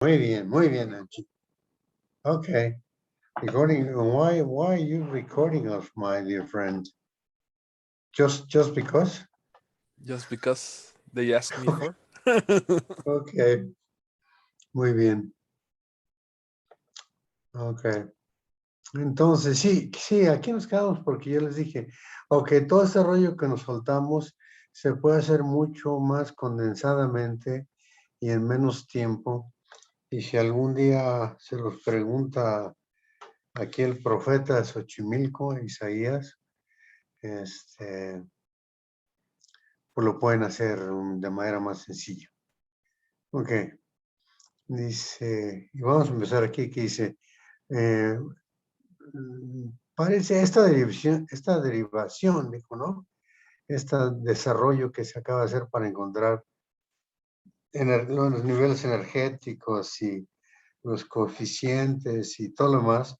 muy bien, Angie. Okay. Recording, why are you recording us, my dear friend? Just because? Just because they asked me for. Okay, muy bien. Okay. Entonces, sí, aquí nos quedamos porque yo les dije, ok, todo ese rollo que nos soltamos se puede hacer mucho más condensadamente y en menos tiempo. Y si algún día se los pregunta aquí el profeta de Xochimilco, Isaías, pues lo pueden hacer de manera más sencilla. Ok, dice, y vamos a empezar aquí, que dice, eh, parece esta derivación, dijo, ¿no? Este desarrollo que se acaba de hacer para encontrar los niveles energéticos y los coeficientes y todo lo demás,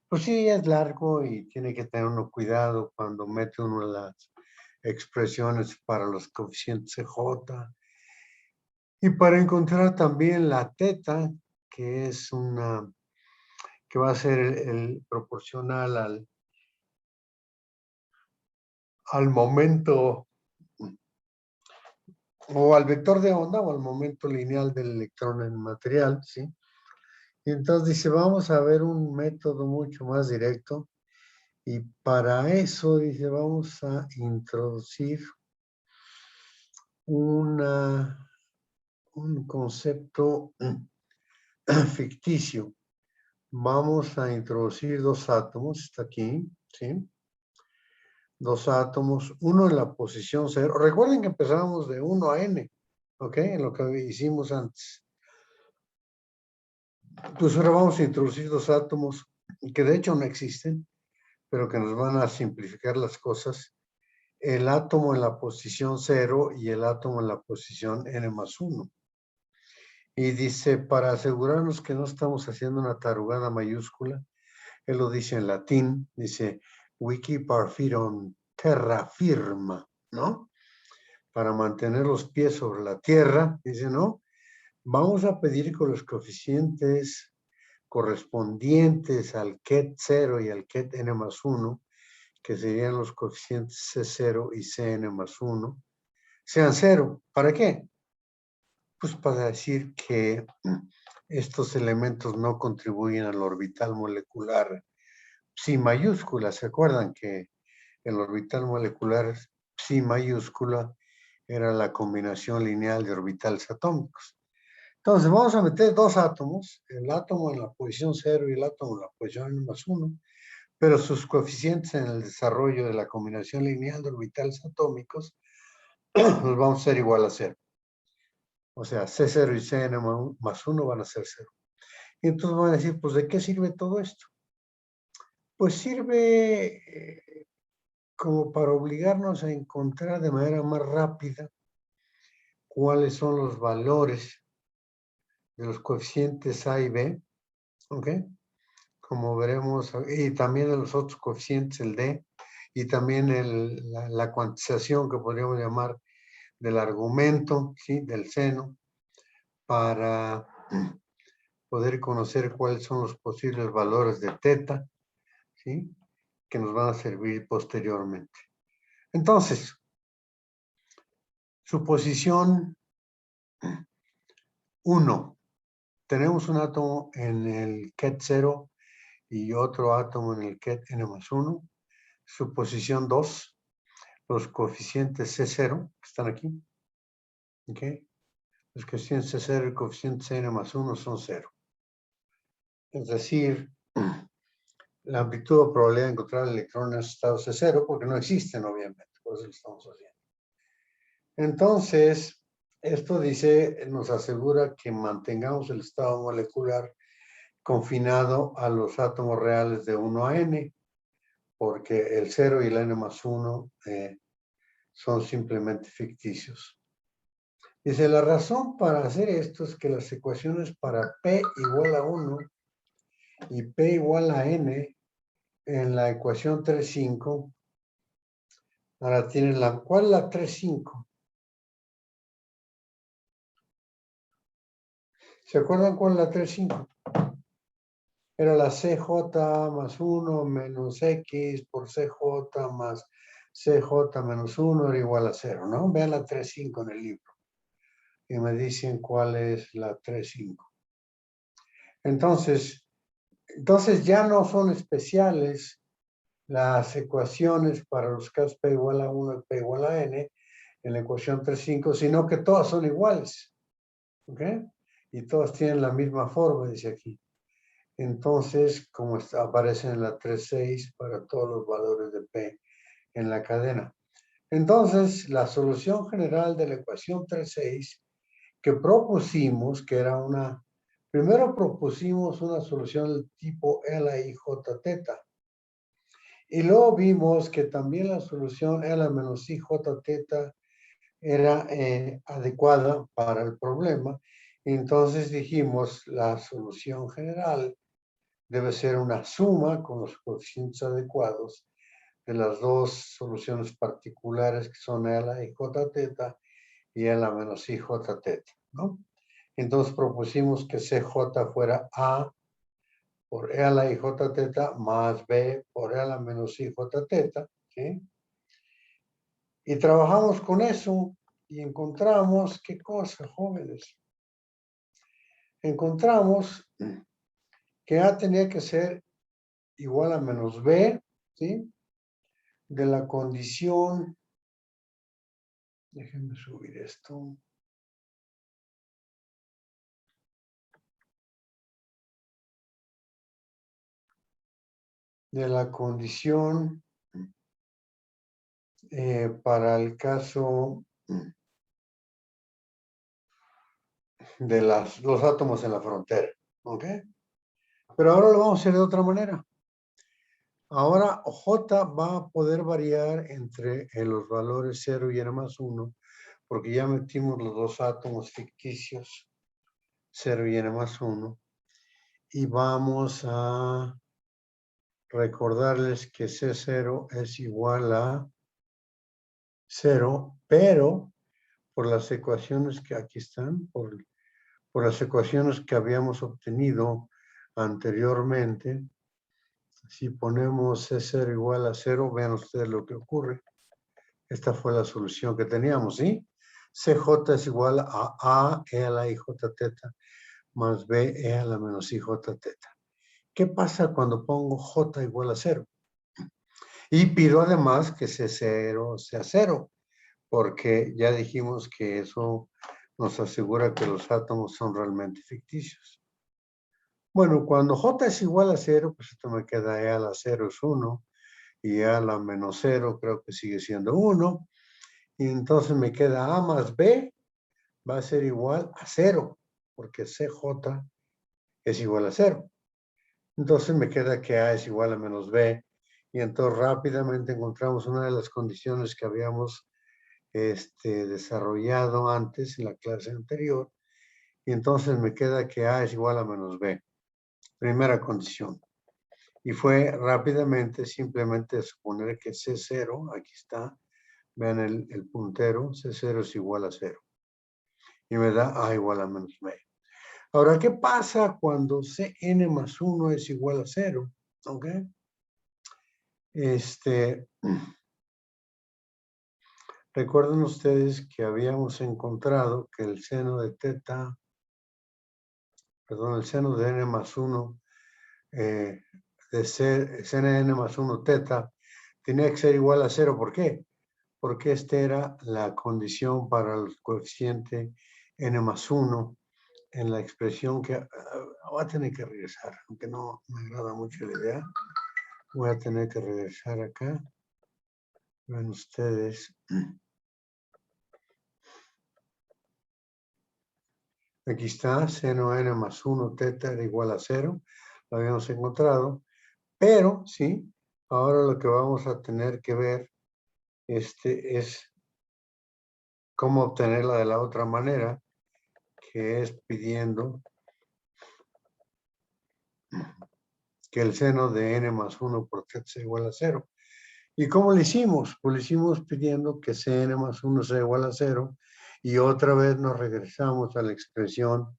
pues sí, es largo y tiene que tener uno cuidado cuando mete uno las expresiones para los coeficientes J. Y para encontrar también la teta, que es que va a ser el proporcional al momento o al vector de onda o al momento lineal del electrón en el material, ¿sí? Y entonces dice, vamos a ver un método mucho más directo y para eso dice, vamos a introducir un concepto ficticio. Vamos a introducir dos átomos, está aquí, ¿sí? Dos átomos, uno en la posición 0. Recuerden que empezamos de 1 a n, ¿ok? En lo que hicimos antes. Entonces ahora vamos a introducir dos átomos que de hecho no existen, pero que nos van a simplificar las cosas. El átomo en la posición 0 y el átomo en la posición n más 1. Y dice, para asegurarnos que no estamos haciendo una tarugada mayúscula, él lo dice en latín, dice, we keep our feet on terra firma, ¿no? Para mantener los pies sobre la tierra, dice, ¿no? Vamos a pedir que los coeficientes correspondientes al ket 0 y al ket n más 1, que serían los coeficientes C0 y Cn más 1, sean 0. ¿Para qué? Pues para decir que estos elementos no contribuyen al orbital molecular psi mayúscula. ¿Se acuerdan que el orbital molecular psi mayúscula era la combinación lineal de orbitales atómicos? Entonces vamos a meter dos átomos, el átomo en la posición 0 y el átomo en la posición n más 1, pero sus coeficientes en el desarrollo de la combinación lineal de orbitales atómicos los vamos a hacer igual a 0. O sea, C0 y Cn más 1 van a ser 0. Y entonces van a decir, pues, ¿de qué sirve todo esto? Pues sirve como para obligarnos a encontrar de manera más rápida cuáles son los valores de los coeficientes A y B, ¿ok? Como veremos, y también de los otros coeficientes, el D, y también la cuantización que podríamos llamar del argumento, ¿sí? Del seno, para poder conocer cuáles son los posibles valores de teta, ¿sí? Que nos van a servir posteriormente. Entonces, suposición 1. Tenemos un átomo en el ket 0 y otro átomo en el ket n más 1. Suposición 2. Los coeficientes C0, que están aquí, ¿ok? Los coeficientes C0 y coeficientes n más 1 son 0. Es decir, la amplitud o probabilidad de encontrar electrones en estados es 0 porque no existen, obviamente, por eso lo estamos haciendo. Entonces, esto dice, nos asegura que mantengamos el estado molecular confinado a los átomos reales de 1 a n, porque el 0 y el n más 1 son simplemente ficticios. Dice, la razón para hacer esto es que las ecuaciones para P igual a 1 y P igual a n en la ecuación 3.5, ahora tienen ¿cuál es la 3.5? ¿Se acuerdan cuál es la 3,5? Era la CJ más 1 menos X por CJ más CJ menos 1 era igual a 0, ¿no? Vean la 3,5 en el libro. Y me dicen cuál es la 3,5. Entonces ya no son especiales las ecuaciones para los casos P igual a 1 y P igual a N en la ecuación 3,5, sino que todas son iguales. ¿Ok? Y todas tienen la misma forma, dice aquí. Entonces, como aparece en la 3,6 para todos los valores de P en la cadena. Entonces, la solución general de la ecuación 3,6 que propusimos, que era primero propusimos una solución del tipo LIJ teta. Y luego vimos que también la solución L menos IJ teta era adecuada para el problema. Entonces dijimos, la solución general debe ser una suma con los coeficientes adecuados de las dos soluciones particulares que son L y J teta y L menos IJ teta, ¿no? Entonces propusimos que CJ fuera A por L y J teta más B por L menos IJ teta, ¿sí? Y trabajamos con eso y encontramos, ¿qué cosa, jóvenes? Encontramos que A tenía que ser igual a menos B, ¿sí? De la condición, déjenme subir esto. De la condición para el caso de los átomos en la frontera, ¿ok? Pero ahora lo vamos a hacer de otra manera. Ahora J va a poder variar entre los valores 0 y N más 1, porque ya metimos los dos átomos ficticios, 0 y N más 1, y vamos a recordarles que C0 es igual a 0, pero por las ecuaciones que aquí están, por las ecuaciones que habíamos obtenido anteriormente, si ponemos C0 igual a 0, vean ustedes lo que ocurre. Esta fue la solución que teníamos, ¿sí? CJ es igual a A e a la IJ teta más B e a la menos IJ teta. ¿Qué pasa cuando pongo J igual a 0? Y pido además que C0 sea 0, porque ya dijimos que eso nos asegura que los átomos son realmente ficticios. Bueno, cuando J es igual a 0, pues esto me queda E a la 0 es 1, y E a la menos 0 creo que sigue siendo 1, y entonces me queda A más B va a ser igual a 0, porque CJ es igual a 0. Entonces me queda que A es igual a menos B, y entonces rápidamente encontramos una de las condiciones que habíamos desarrollado antes en la clase anterior, y entonces me queda que A es igual a menos B. Primera condición. Y fue rápidamente simplemente suponer que C0, aquí está, vean el puntero, C0 es igual a 0. Y me da A igual a menos B. Ahora, ¿qué pasa cuando Cn más 1 es igual a 0? ¿Ok? Recuerden ustedes que habíamos encontrado que el seno de teta, perdón, el seno de n más 1 de Cn más 1 teta tenía que ser igual a 0. ¿Por qué? Porque esta era la condición para el coeficiente n más 1 en la expresión que voy a tener que regresar, aunque no me agrada mucho la idea. Voy a tener que regresar acá. Ven ustedes. Aquí está, seno n más 1 teta era igual a 0. Lo habíamos encontrado. Pero, sí, ahora lo que vamos a tener que ver es cómo obtenerla de la otra manera, que es pidiendo que el seno de n más 1 por teta sea igual a 0. ¿Y cómo lo hicimos? Pues lo hicimos pidiendo que Cn más 1 sea igual a 0 y otra vez nos regresamos a la expresión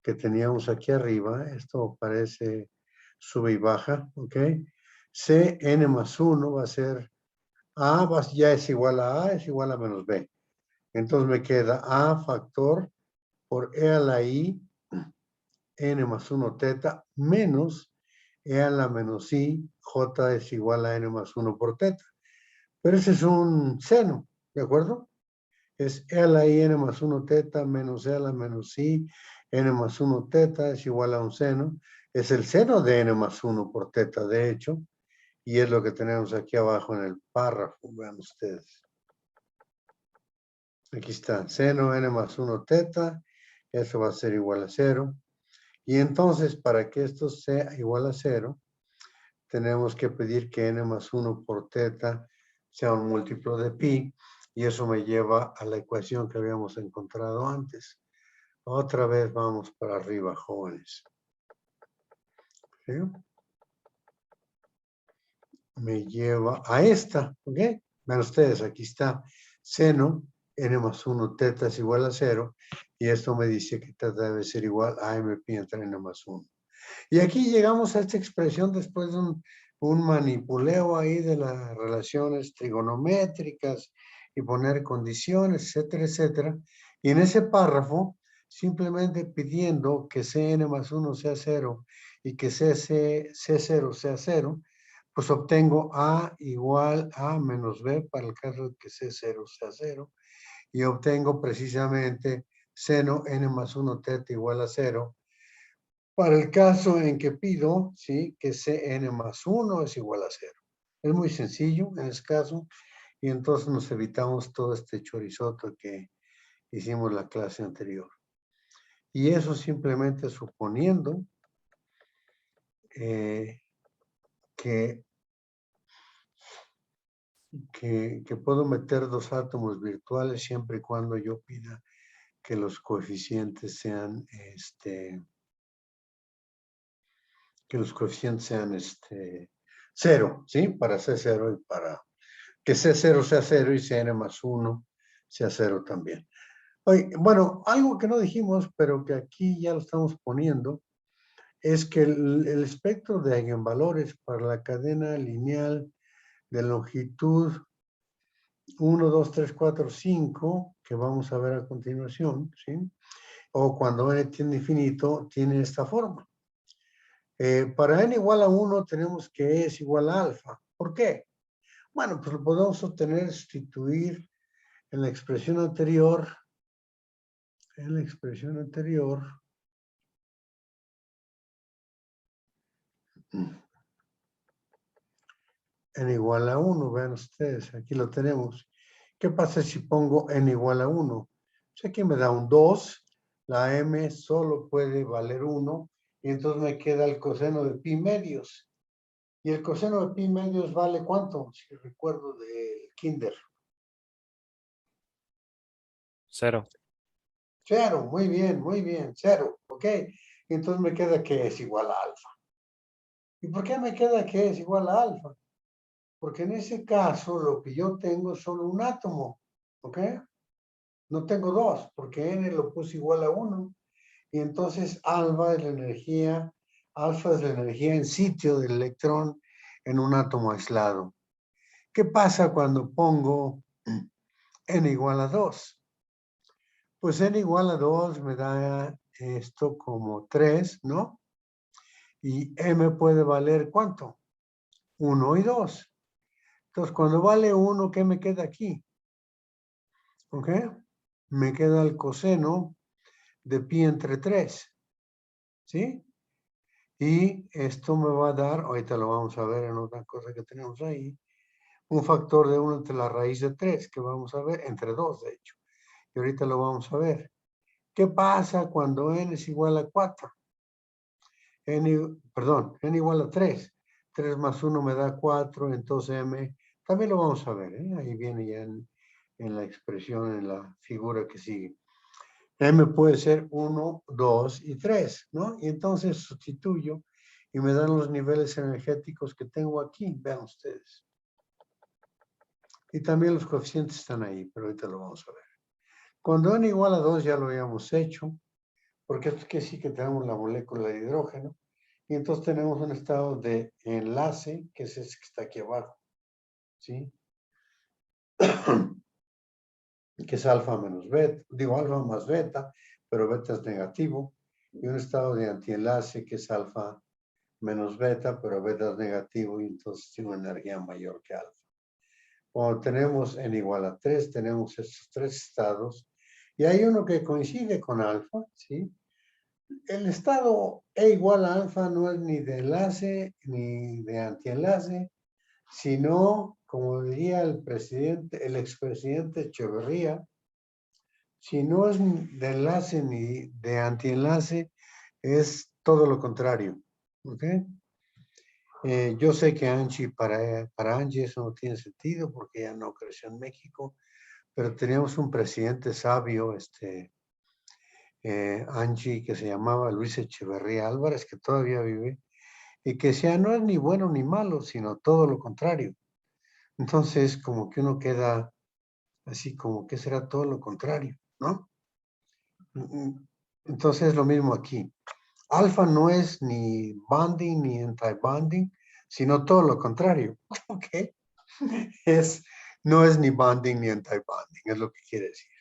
que teníamos aquí arriba. Esto parece sube y baja, ¿ok? Cn más 1 va a ser A, ya es igual a es igual a menos B. Entonces me queda A factor por E a la I, N más 1 teta, menos E a la menos I, J es igual a N más 1 por teta. Pero ese es un seno, ¿de acuerdo? Es E a la I, N más 1 teta, menos E a la menos I, N más 1 teta es igual a un seno. Es el seno de N más 1 por teta, de hecho. Y es lo que tenemos aquí abajo en el párrafo, vean ustedes. Aquí está, seno n más 1 teta, eso va a ser igual a 0. Y entonces, para que esto sea igual a 0, tenemos que pedir que n más 1 por teta sea un múltiplo de pi, y eso me lleva a la ecuación que habíamos encontrado antes. Otra vez vamos para arriba, jóvenes. ¿Sí? Me lleva a esta, ¿ok? Vean ustedes, aquí está seno, n más 1 teta es igual a 0, y esto me dice que teta debe ser igual a m pi entre n más 1. Y aquí llegamos a esta expresión después de un manipuleo ahí de las relaciones trigonométricas y poner condiciones, etcétera, etcétera. Y en ese párrafo, simplemente pidiendo que Cn más 1 sea 0 y que C0 sea 0, pues obtengo A igual a menos B para el caso de que C0 sea 0. Y obtengo precisamente seno n más 1 teta igual a 0 para el caso en que pido, ¿sí?, que Cn más 1 es igual a 0. Es muy sencillo en ese caso, y entonces nos evitamos todo este chorizoto que hicimos la clase anterior. Y eso simplemente suponiendo que puedo meter dos átomos virtuales siempre y cuando yo pida que los coeficientes sean cero, ¿sí? Para C0 y para que C0 sea 0 y Cn más 1 sea 0 también. Oye, bueno, algo que no dijimos, pero que aquí ya lo estamos poniendo, es que el espectro de eigenvalores para la cadena lineal de longitud 1, 2, 3, 4, 5, que vamos a ver a continuación, ¿sí? O cuando n tiende a infinito, tiene esta forma. Para n igual a 1 tenemos que e es igual a alfa. ¿Por qué? Bueno, pues lo podemos obtener, sustituir en la expresión anterior, n igual a 1, vean ustedes, aquí lo tenemos. ¿Qué pasa si pongo n igual a 1? Pues aquí me da un 2, la m solo puede valer 1, y entonces me queda el coseno de pi medios. ¿Y el coseno de pi medios vale cuánto? Si recuerdo del kinder. 0. 0, muy bien, 0, ¿ok? Entonces me queda que es igual a alfa. ¿Y por qué me queda que es igual a alfa? Porque en ese caso lo que yo tengo es solo un átomo, ¿ok? No tengo dos, porque n lo puse igual a 1. Y entonces alfa es la energía en sitio del electrón en un átomo aislado. ¿Qué pasa cuando pongo n igual a 2? Pues n igual a 2 me da esto como 3, ¿no? Y m puede valer ¿cuánto? 1 y 2. Entonces, cuando vale 1, ¿qué me queda aquí? ¿Ok? Me queda el coseno de pi entre 3. ¿Sí? Y esto me va a dar, ahorita lo vamos a ver en otra cosa que tenemos ahí, un factor de 1 entre la raíz de 3, que vamos a ver, entre 2 de hecho. Y ahorita lo vamos a ver. ¿Qué pasa cuando n es igual a 4? n igual a 3. 3 más 1 me da 4, entonces m, también lo vamos a ver, ¿eh? Ahí viene ya en la expresión, en la figura que sigue. M puede ser 1, 2 y 3, ¿no? Y entonces sustituyo y me dan los niveles energéticos que tengo aquí, vean ustedes. Y también los coeficientes están ahí, pero ahorita lo vamos a ver. Cuando n igual a 2 ya lo habíamos hecho, porque esto quiere decir que tenemos la molécula de hidrógeno, y entonces tenemos un estado de enlace, que es ese que está aquí abajo, ¿sí? Que es alfa menos beta, digo alfa más beta, pero beta es negativo, y un estado de antienlace que es alfa menos beta, pero beta es negativo, y entonces tiene una energía mayor que alfa. Cuando tenemos n igual a 3, tenemos estos tres estados, y hay uno que coincide con alfa, ¿sí? El estado E igual a alfa no es ni de enlace ni de antienlace, sino, como diría el presidente, el expresidente Echeverría, si no es de enlace ni de antienlace, es todo lo contrario. ¿Ok? Yo sé que para Angie eso no tiene sentido porque ella no creció en México, pero teníamos un presidente sabio, Angie, que se llamaba Luis Echeverría Álvarez, que todavía vive, y que decía, no es ni bueno ni malo, sino todo lo contrario. Entonces, como que uno queda así como que será todo lo contrario, ¿no? Entonces es lo mismo aquí. Alfa no es ni bonding ni anti-bonding, sino todo lo contrario. ¿Ok? No es ni bonding ni anti-bonding, es lo que quiere decir.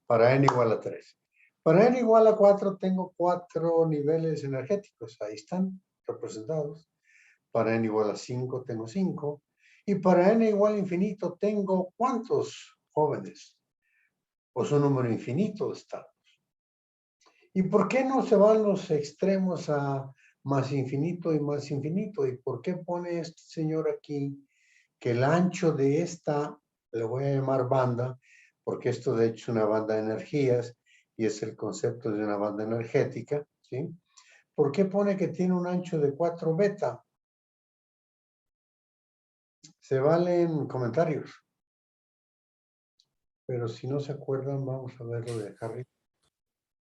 Para n igual a 3. Para n igual a 4 tengo 4 niveles energéticos. Ahí están representados. Para n igual a 5 tengo 5. Y para n igual a infinito tengo ¿cuántos jóvenes? Pues un número infinito de estados. ¿Y por qué no se van los extremos a más infinito y más infinito? ¿Y por qué pone este señor aquí que el ancho de esta, le voy a llamar banda, porque esto de hecho es una banda de energías y es el concepto de una banda energética, ¿sí? ¿Por qué pone que tiene un ancho de 4 beta? Se valen comentarios. Pero si no se acuerdan, vamos a ver lo de Harry.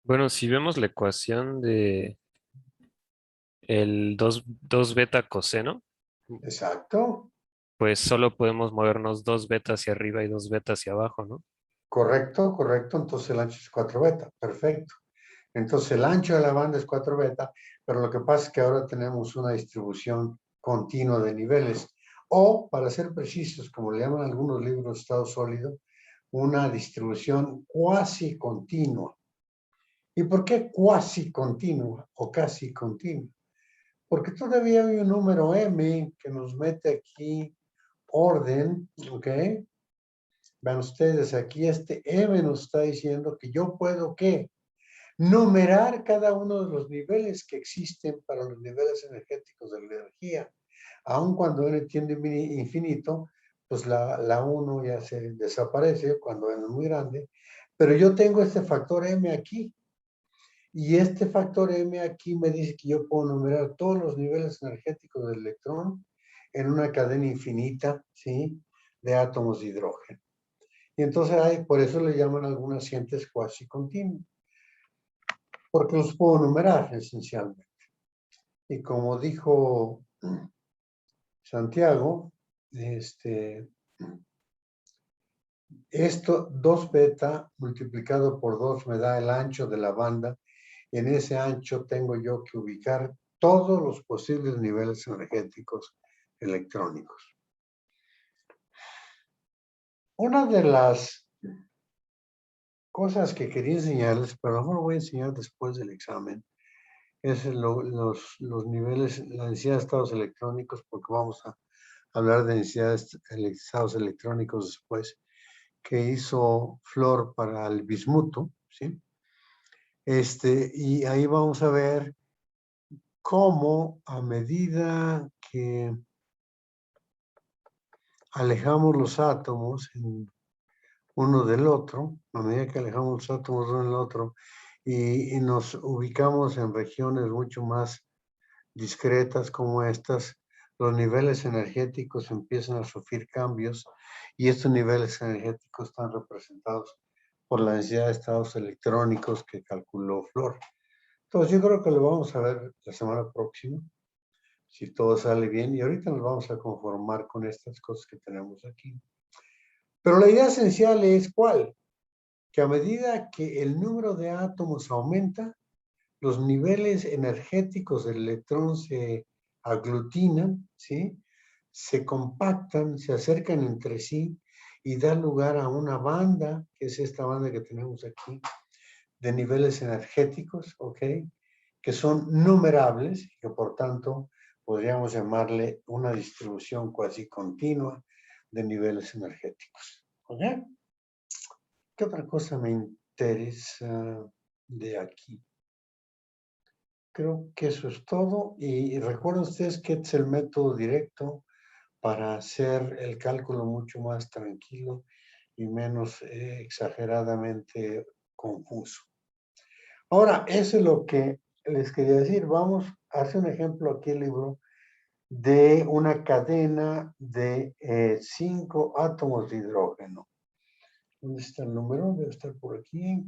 Bueno, si vemos la ecuación de el dos beta coseno, Exacto. pues solo podemos movernos 2 beta hacia arriba y 2 beta hacia abajo, ¿no? Correcto, correcto. Entonces el ancho es 4 beta. Perfecto. Entonces el ancho de la banda es 4 beta, pero lo que pasa es que ahora tenemos una distribución continua de niveles. O, para ser precisos, como le llaman algunos libros, estado sólido, una distribución cuasi continua. ¿Y por qué cuasi continua o casi continua? Porque todavía hay un número m que nos mete aquí orden, ¿ok? Vean ustedes, aquí este m nos está diciendo que yo puedo, ¿qué? Numerar cada uno de los niveles que existen para los niveles energéticos de la energía. Aun cuando n tiende infinito, pues la 1 ya se desaparece cuando n es muy grande, pero yo tengo este factor m aquí, y este factor m aquí me dice que yo puedo numerar todos los niveles energéticos del electrón en una cadena infinita, ¿sí? De átomos de hidrógeno. Y entonces por eso le llaman algunas cientes cuasi continuas, porque los puedo numerar esencialmente. Y como dijo Santiago, esto 2 beta multiplicado por 2 me da el ancho de la banda. En ese ancho tengo yo que ubicar todos los posibles niveles energéticos electrónicos. Una de las cosas que quería enseñarles, pero no lo voy a enseñar después del examen, es los niveles, la densidad de estados electrónicos, porque vamos a hablar de densidad de estados electrónicos después, que hizo Flor para el bismuto, ¿sí? Y ahí vamos a ver cómo a medida que alejamos los átomos uno del otro, a medida que alejamos los átomos uno del otro y nos ubicamos en regiones mucho más discretas como estas, los niveles energéticos empiezan a sufrir cambios y estos niveles energéticos están representados por la densidad de estados electrónicos que calculó Flor. Entonces yo creo que lo vamos a ver la semana próxima, si todo sale bien, y ahorita nos vamos a conformar con estas cosas que tenemos aquí. Pero la idea esencial es ¿cuál? que a medida que el número de átomos aumenta, los niveles energéticos del electrón se aglutinan, ¿sí? Se compactan, se acercan entre sí y da lugar a una banda, que es esta banda que tenemos aquí, de niveles energéticos, ¿ok? Que son numerables y que por tanto podríamos llamarle una distribución cuasi continua de niveles energéticos, ¿ok? ¿Qué otra cosa me interesa de aquí? Creo que eso es todo. Y recuerden ustedes que este es el método directo para hacer el cálculo mucho más tranquilo y menos exageradamente confuso. Ahora, eso es lo que les quería decir. Vamos a hacer un ejemplo aquí, el libro, de una cadena de 5 átomos de hidrógeno. ¿Dónde está el número? Debe estar por aquí.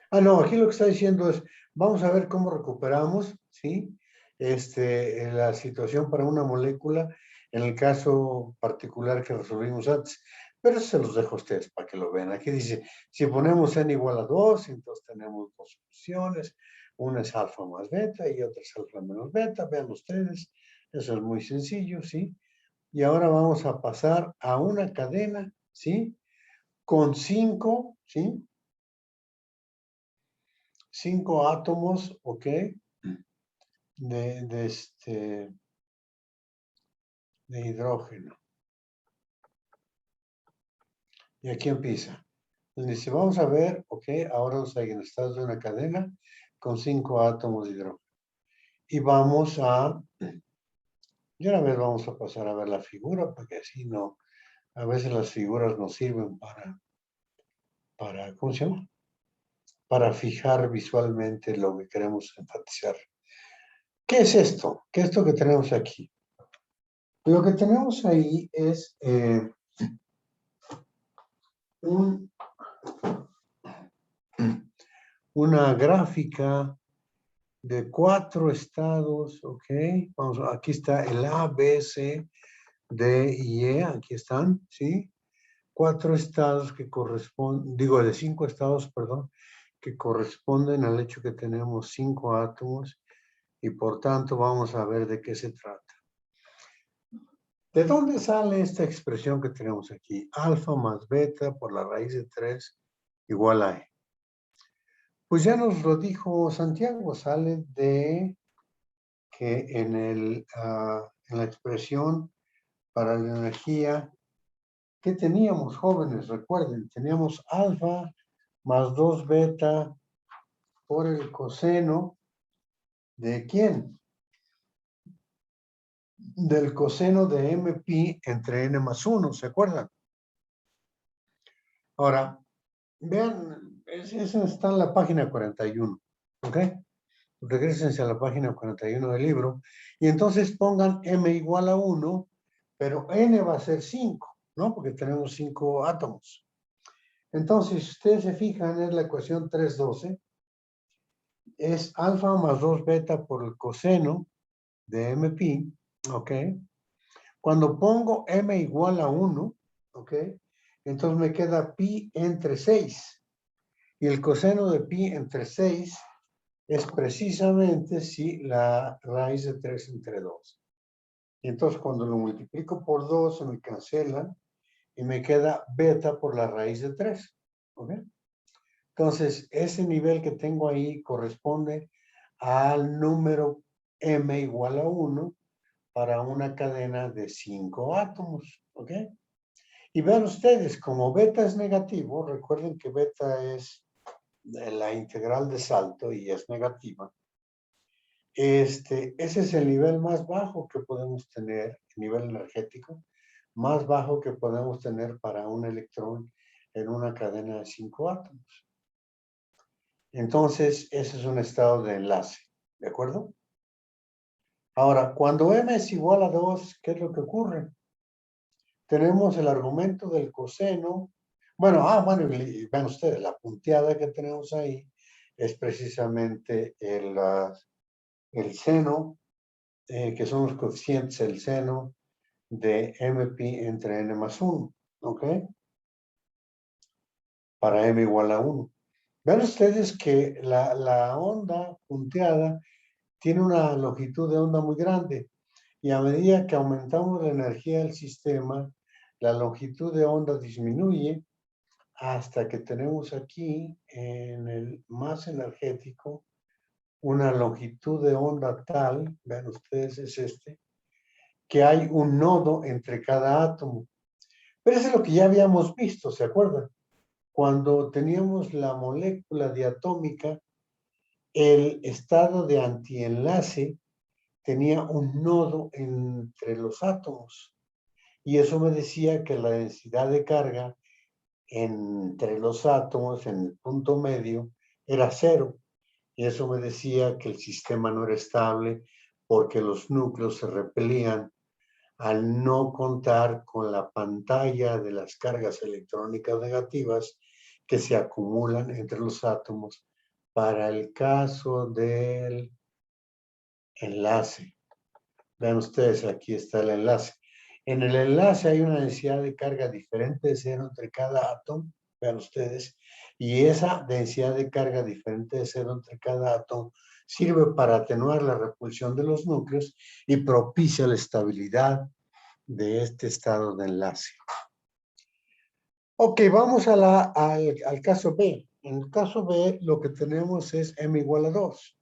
Ah, no, aquí lo que está diciendo es, vamos a ver cómo recuperamos, ¿sí? La situación para una molécula en el caso particular que resolvimos antes. Pero eso se los dejo a ustedes para que lo vean. Aquí dice, si ponemos n igual a 2, entonces tenemos dos soluciones. Una es alfa más beta y otra es alfa menos beta. Vean ustedes, eso es muy sencillo, ¿sí? Y ahora vamos a pasar a una cadena, ¿sí? Con 5, ¿sí? 5 átomos, ¿ok? De hidrógeno. Y aquí empieza. Entonces dice, vamos a ver, ¿ok? Ahora nos hay en estados de una cadena con 5 átomos de hidrógeno. Y vamos a, y una vez vamos a pasar a ver la figura, porque así no, a veces las figuras nos sirven para, ¿cómo se llama? Para fijar visualmente lo que queremos enfatizar. ¿Qué es esto? ¿Qué es esto que tenemos aquí? Lo que tenemos ahí es una gráfica de 4 estados, ¿ok? Vamos, aquí está el A, B, C, D y E, aquí están, ¿sí? 4 estados que corresponden, digo, de 5 estados, perdón, que corresponden al hecho que tenemos 5 átomos y por tanto vamos a ver de qué se trata. ¿De dónde sale esta expresión que tenemos aquí? Alfa más beta por la raíz de 3 igual a E. Pues ya nos lo dijo Santiago, sale de que en la expresión para la energía, ¿qué teníamos, jóvenes? Recuerden, teníamos alfa más 2 beta por el coseno ¿de quién? Del coseno de mpi entre n más 1, ¿se acuerdan? Ahora, vean, eso está en la página 41, ¿ok? Regrésense a la página 41 del libro y entonces pongan m igual a 1, pero n va a ser 5, ¿no? Porque tenemos 5 átomos. Entonces, si ustedes se fijan, es la ecuación 312, es alfa más 2 beta por el coseno de mpi, ¿ok? Cuando pongo m igual a 1, ¿ok? Entonces me queda pi entre 6. Y el coseno de pi entre 6 es precisamente si la raíz de 3 entre 2. Y entonces cuando lo multiplico por 2 se me cancela y me queda beta por la raíz de 3. ¿Ok? Entonces ese nivel que tengo ahí corresponde al número m igual a 1 para una cadena de 5 átomos. ¿Ok? Y vean ustedes, como beta es negativo, recuerden que beta es la integral de salto y es negativa. Ese es el nivel más bajo que podemos tener, el nivel energético, más bajo que podemos tener para un electrón en una cadena de 5 átomos. Entonces, ese es un estado de enlace, ¿de acuerdo? Ahora, cuando m es igual a 2, ¿qué es lo que ocurre? Tenemos el argumento del coseno. Bueno, vean ustedes, la punteada que tenemos ahí es precisamente el seno que son los coeficientes del seno de MP entre n más 1, ¿ok? Para m igual a 1. Vean ustedes que la onda punteada tiene una longitud de onda muy grande y a medida que aumentamos la energía del sistema, la longitud de onda disminuye hasta que tenemos aquí en el más energético una longitud de onda tal, vean ustedes es este, que hay un nodo entre cada átomo. Pero eso es lo que ya habíamos visto, ¿se acuerdan? Cuando teníamos la molécula diatómica, el estado de antienlace tenía un nodo entre los átomos. Y eso me decía que la densidad de carga entre los átomos en el punto medio era 0. Y eso me decía que el sistema no era estable porque los núcleos se repelían al no contar con la pantalla de las cargas electrónicas negativas que se acumulan entre los átomos para el caso del enlace. Vean ustedes, aquí está el enlace. En el enlace hay una densidad de carga diferente de 0 entre cada átomo, vean ustedes, y esa densidad de carga diferente de 0 entre cada átomo sirve para atenuar la repulsión de los núcleos y propicia la estabilidad de este estado de enlace. Ok, vamos al caso B. En el caso B lo que tenemos es m igual a 2.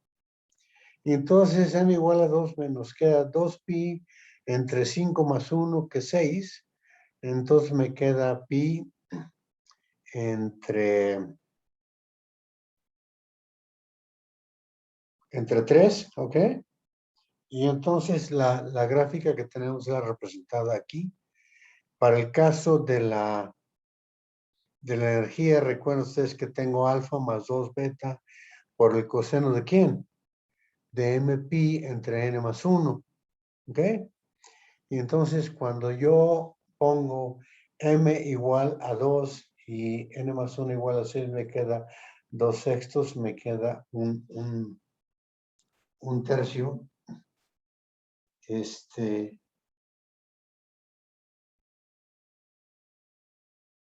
Y entonces m igual a 2 nos queda 2pi entre 5 más 1 que 6. Entonces me queda pi entre 3, ¿ok? Y entonces la gráfica que tenemos es representada aquí. Para el caso de la energía, recuerden ustedes que tengo alfa más 2 beta por el coseno de ¿quién? De mpi entre n más 1, ¿ok? Y entonces cuando yo pongo m igual a 2 y n más 1 igual a 6, me queda 2 sextos, me queda un tercio.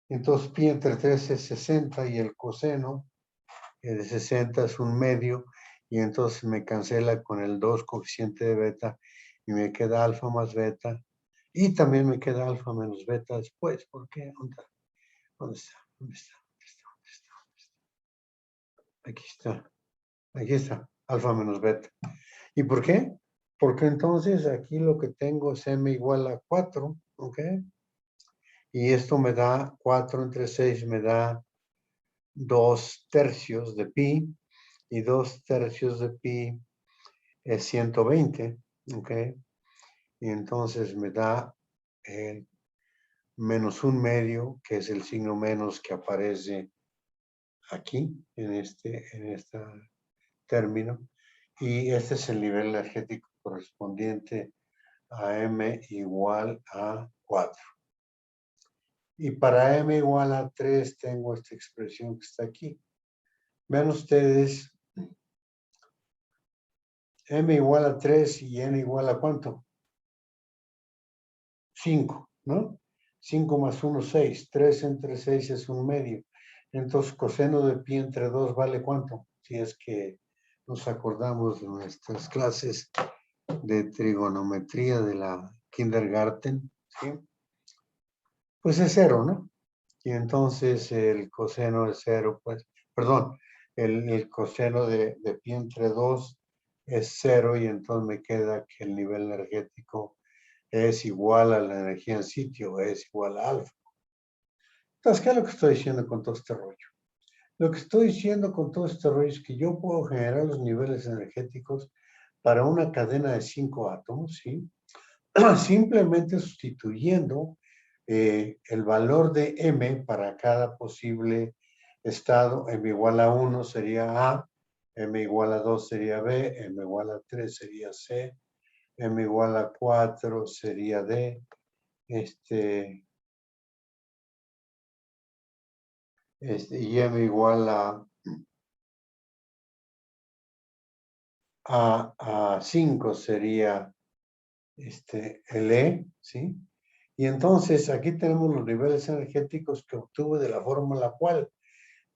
Entonces pi entre 3 es 60 y el coseno de 60 es un medio, y entonces me cancela con el 2 coeficiente de beta y me queda alfa más beta, y también me queda alfa menos beta después. ¿Por qué? ¿Dónde está? ¿Dónde está? Aquí está, alfa menos beta. ¿Y por qué? Porque entonces aquí lo que tengo es m igual a 4, ¿ok? Y esto me da 4 entre 6, me da 2 tercios de pi, y 2 tercios de pi es 120, ¿ok? Y entonces me da el menos un medio, que es el signo menos que aparece aquí, en este término. Y este es el nivel energético correspondiente a m igual a 4. Y para m igual a 3 tengo esta expresión que está aquí. Vean ustedes, m igual a 3 y n igual a ¿cuánto? 5, ¿no? 5 más 1, 6. 3 entre 6 es un medio. Entonces, coseno de pi entre 2 vale ¿cuánto? Si es que nos acordamos de nuestras clases de trigonometría de la kindergarten, ¿sí? Pues es 0, ¿no? Y entonces el coseno de 0, pues, perdón, el coseno de pi entre 2 es 0, y entonces me queda que el nivel energético es igual a la energía en sitio, es igual a alfa. Entonces, ¿qué es lo que estoy diciendo con todo este rollo? Lo que estoy diciendo con todo este rollo es que yo puedo generar los niveles energéticos para una cadena de 5 átomos, ¿sí? Simplemente sustituyendo el valor de m para cada posible estado. M igual a 1 sería A, m igual a 2 sería B, m igual a 3 sería C, m igual a 4 sería D, y m igual a 5 sería el E, ¿sí? Y entonces aquí tenemos los niveles energéticos que obtuve de la fórmula cual.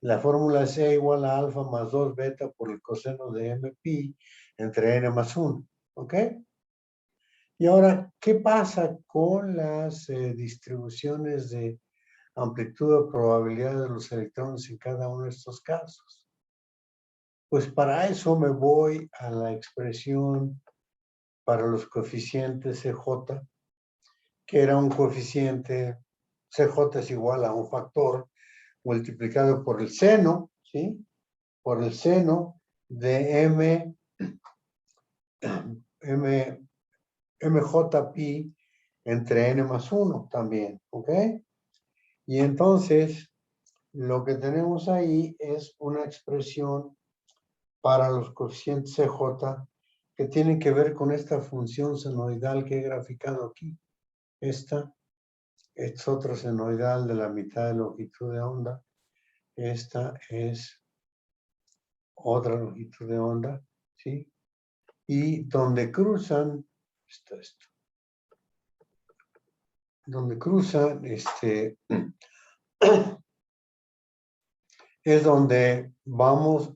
La fórmula es E igual a alfa más 2 beta por el coseno de m pi entre n más 1, ¿ok? Y ahora, ¿qué pasa con las distribuciones de amplitud o probabilidad de los electrones en cada uno de estos casos? Pues para eso me voy a la expresión para los coeficientes CJ, que era un coeficiente, CJ es igual a un factor multiplicado por el seno, ¿sí? Por el seno de mj entre n más 1 también, ¿ok? Y entonces, lo que tenemos ahí es una expresión para los coeficientes CJ que tienen que ver con esta función senoidal que he graficado aquí. Esta es otra senoidal de la mitad de longitud de onda. Esta es otra longitud de onda, ¿sí? Y donde cruzan, esto. Donde cruzan, es donde vamos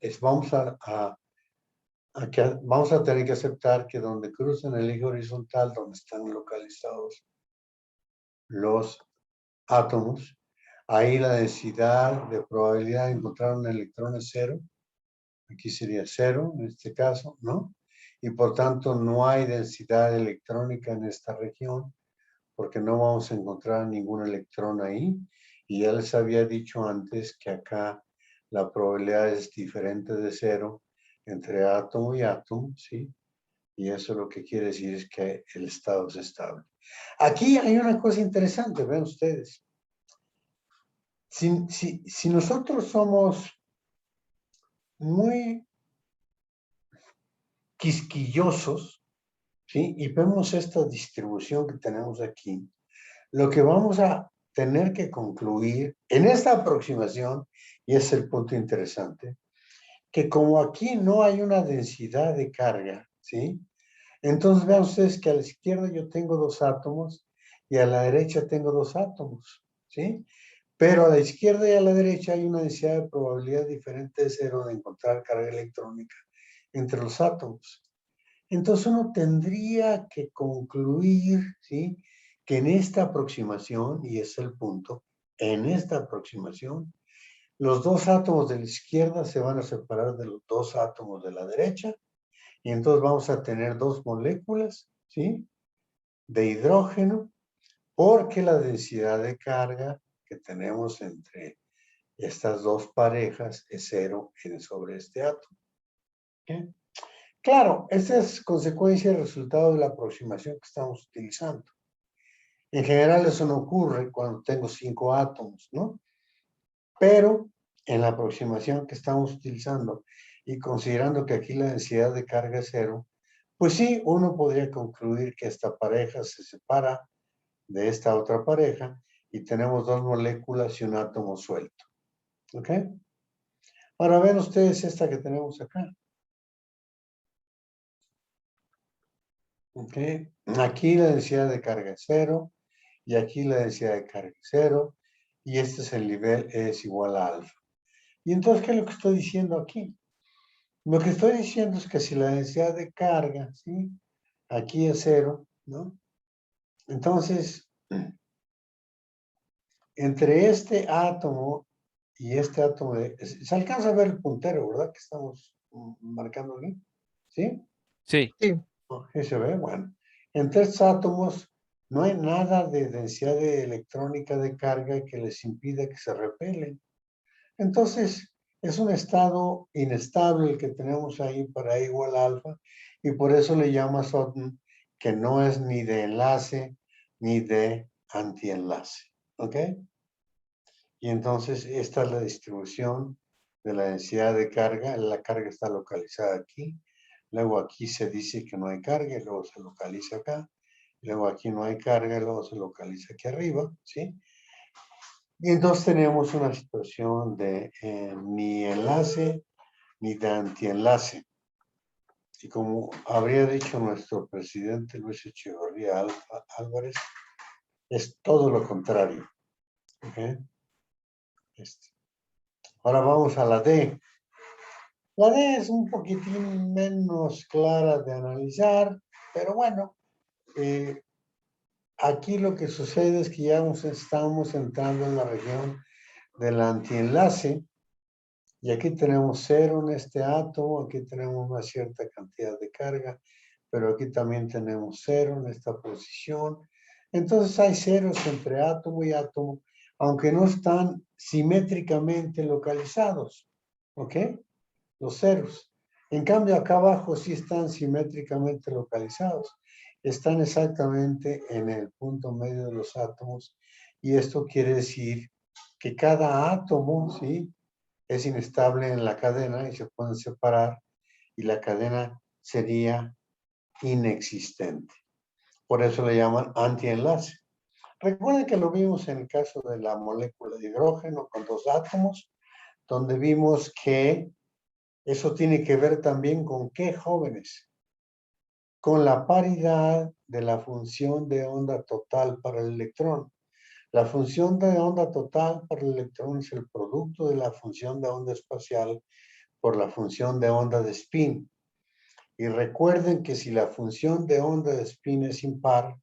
a tener que aceptar que donde cruzan el eje horizontal, donde están localizados los átomos, ahí la densidad de probabilidad de encontrar un electrón es 0. Aquí sería 0 en este caso, ¿no? Y por tanto no hay densidad electrónica en esta región porque no vamos a encontrar ningún electrón ahí. Y ya les había dicho antes que acá la probabilidad es diferente de 0 entre átomo y átomo, ¿sí? Y eso lo que quiere decir es que el estado es estable. Aquí hay una cosa interesante, vean ustedes. Si nosotros somos muy quisquillosos, ¿sí? Y vemos esta distribución que tenemos aquí, lo que vamos a tener que concluir en esta aproximación, y es el punto interesante, que como aquí no hay una densidad de carga, ¿sí? Entonces vean ustedes que a la izquierda yo tengo 2 átomos y a la derecha tengo 2 átomos, ¿sí? Pero a la izquierda y a la derecha hay una densidad de probabilidad diferente de 0 de encontrar carga electrónica entre los átomos. Entonces uno tendría que concluir, ¿sí? Que en esta aproximación, y es el punto, en esta aproximación, los 2 átomos de la izquierda se van a separar de los 2 átomos de la derecha, y entonces vamos a tener 2 moléculas, ¿sí? De hidrógeno, porque la densidad de carga que tenemos entre estas 2 parejas es 0 sobre este átomo. ¿Okay? Claro, esta es consecuencia y resultado de la aproximación que estamos utilizando. En general eso no ocurre cuando tengo 5 átomos, ¿no? Pero en la aproximación que estamos utilizando y considerando que aquí la densidad de carga es 0, pues sí, uno podría concluir que esta pareja se separa de esta otra pareja y tenemos 2 moléculas y un átomo suelto. ¿Ok? Ahora ven ustedes esta que tenemos acá. ¿Ok? Aquí la densidad de carga es 0 y aquí la densidad de carga es 0 y este es el nivel E es igual a alfa. Y entonces, ¿qué es lo que estoy diciendo aquí? Lo que estoy diciendo es que si la densidad de carga, ¿sí? Aquí es 0, ¿no? Entonces, entre este átomo y este átomo, se alcanza a ver el puntero, ¿verdad? Que estamos marcando aquí, ¿sí? Sí, Ahí se ve, bueno. Entre estos átomos no hay nada de densidad electrónica de carga que les impida que se repelen. Entonces, es un estado inestable el que tenemos ahí para E igual a alfa, y por eso le llama Sutton que no es ni de enlace ni de antienlace. ¿Ok? Y entonces esta es la distribución de la densidad de carga. La carga está localizada aquí. Luego aquí se dice que no hay carga y luego se localiza acá. Luego aquí no hay carga y luego se localiza aquí arriba, ¿sí? Y entonces tenemos una situación de ni enlace ni de antienlace. Y como habría dicho nuestro presidente Luis Echeverría Álvarez, es todo lo contrario. ¿Ok? Ahora vamos a la D. La D es un poquitín menos clara de analizar, pero bueno, aquí lo que sucede es que ya estamos entrando en la región del antienlace, y aquí tenemos cero en este átomo, aquí tenemos una cierta cantidad de carga, pero aquí también tenemos cero en esta posición. Entonces hay ceros entre átomo y átomo, aunque no están simétricamente localizados, ¿ok? Los ceros. En cambio, acá abajo sí están simétricamente localizados. Están exactamente en el punto medio de los átomos, y esto quiere decir que cada átomo, ¿sí?, es inestable en la cadena y se pueden separar, y la cadena sería inexistente. Por eso le llaman antienlace. Recuerden que lo vimos en el caso de la molécula de hidrógeno con dos átomos, donde vimos que eso tiene que ver también con qué, jóvenes, con la paridad de la función de onda total para el electrón. La función de onda total para el electrón es el producto de la función de onda espacial por la función de onda de spin. Y recuerden que si la función de onda de spin es impar,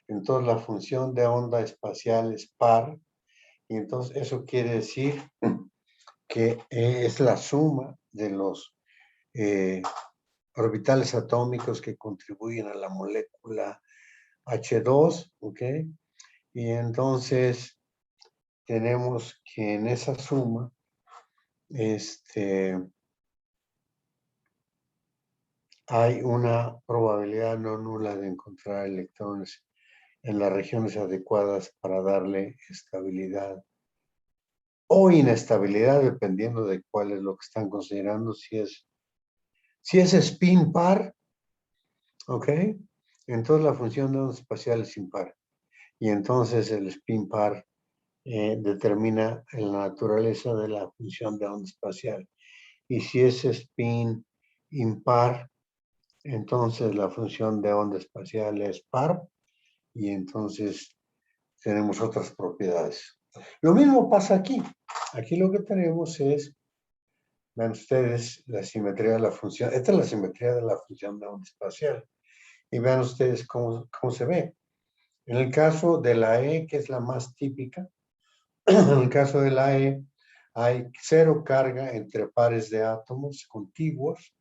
entonces la función de onda espacial es par, y entonces eso quiere decir que es la suma de los orbitales atómicos que contribuyen a la molécula H2, ¿ok? Y entonces tenemos que en esa suma, hay una probabilidad no nula de encontrar electrones en las regiones adecuadas para darle estabilidad o inestabilidad, dependiendo de cuál es lo que están considerando. Si es spin par, ¿ok? Entonces la función de onda espacial es impar. Y entonces el spin par determina la naturaleza de la función de onda espacial. Y si es spin impar, entonces la función de onda espacial es par, y entonces tenemos otras propiedades. Lo mismo pasa aquí. Aquí lo que tenemos es, vean ustedes, la simetría de la función. Esta es la simetría de la función de onda espacial. Y vean ustedes cómo se ve. En el caso de la E, que es la más típica, en el caso de la E, hay cero carga entre pares de átomos contiguos,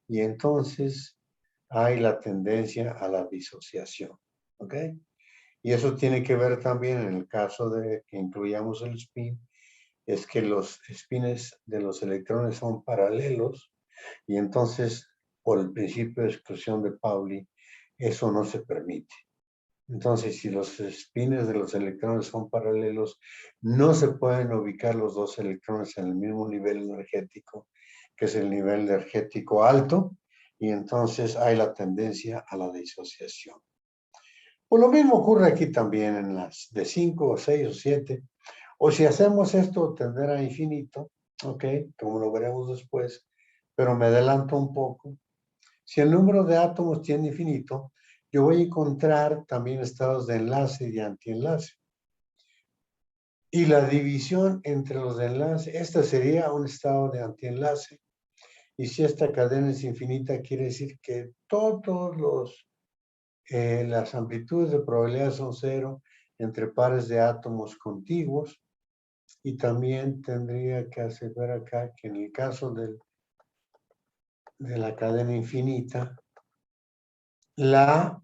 y entonces hay la tendencia a la disociación. ¿Ok? Y eso tiene que ver también en el caso de que incluyamos el spin, es que los spines de los electrones son paralelos, y entonces, por el principio de exclusión de Pauli, eso no se permite. Entonces, si los spines de los electrones son paralelos, no se pueden ubicar los dos electrones en el mismo nivel energético, que es el nivel energético alto, y entonces hay la tendencia a la disociación. Pues lo mismo ocurre aquí también en las de 5 o 6 o 7. O si hacemos esto, tenderá a infinito, ¿ok? Como lo veremos después, pero me adelanto un poco. Si el número de átomos tiene infinito, yo voy a encontrar también estados de enlace y de antienlace. Y la división entre los de enlace, esta sería un estado de antienlace. Y si esta cadena es infinita, quiere decir que todos las amplitudes de probabilidad son cero entre pares de átomos contiguos. Y también tendría que asegurar acá que en el caso de la cadena infinita, la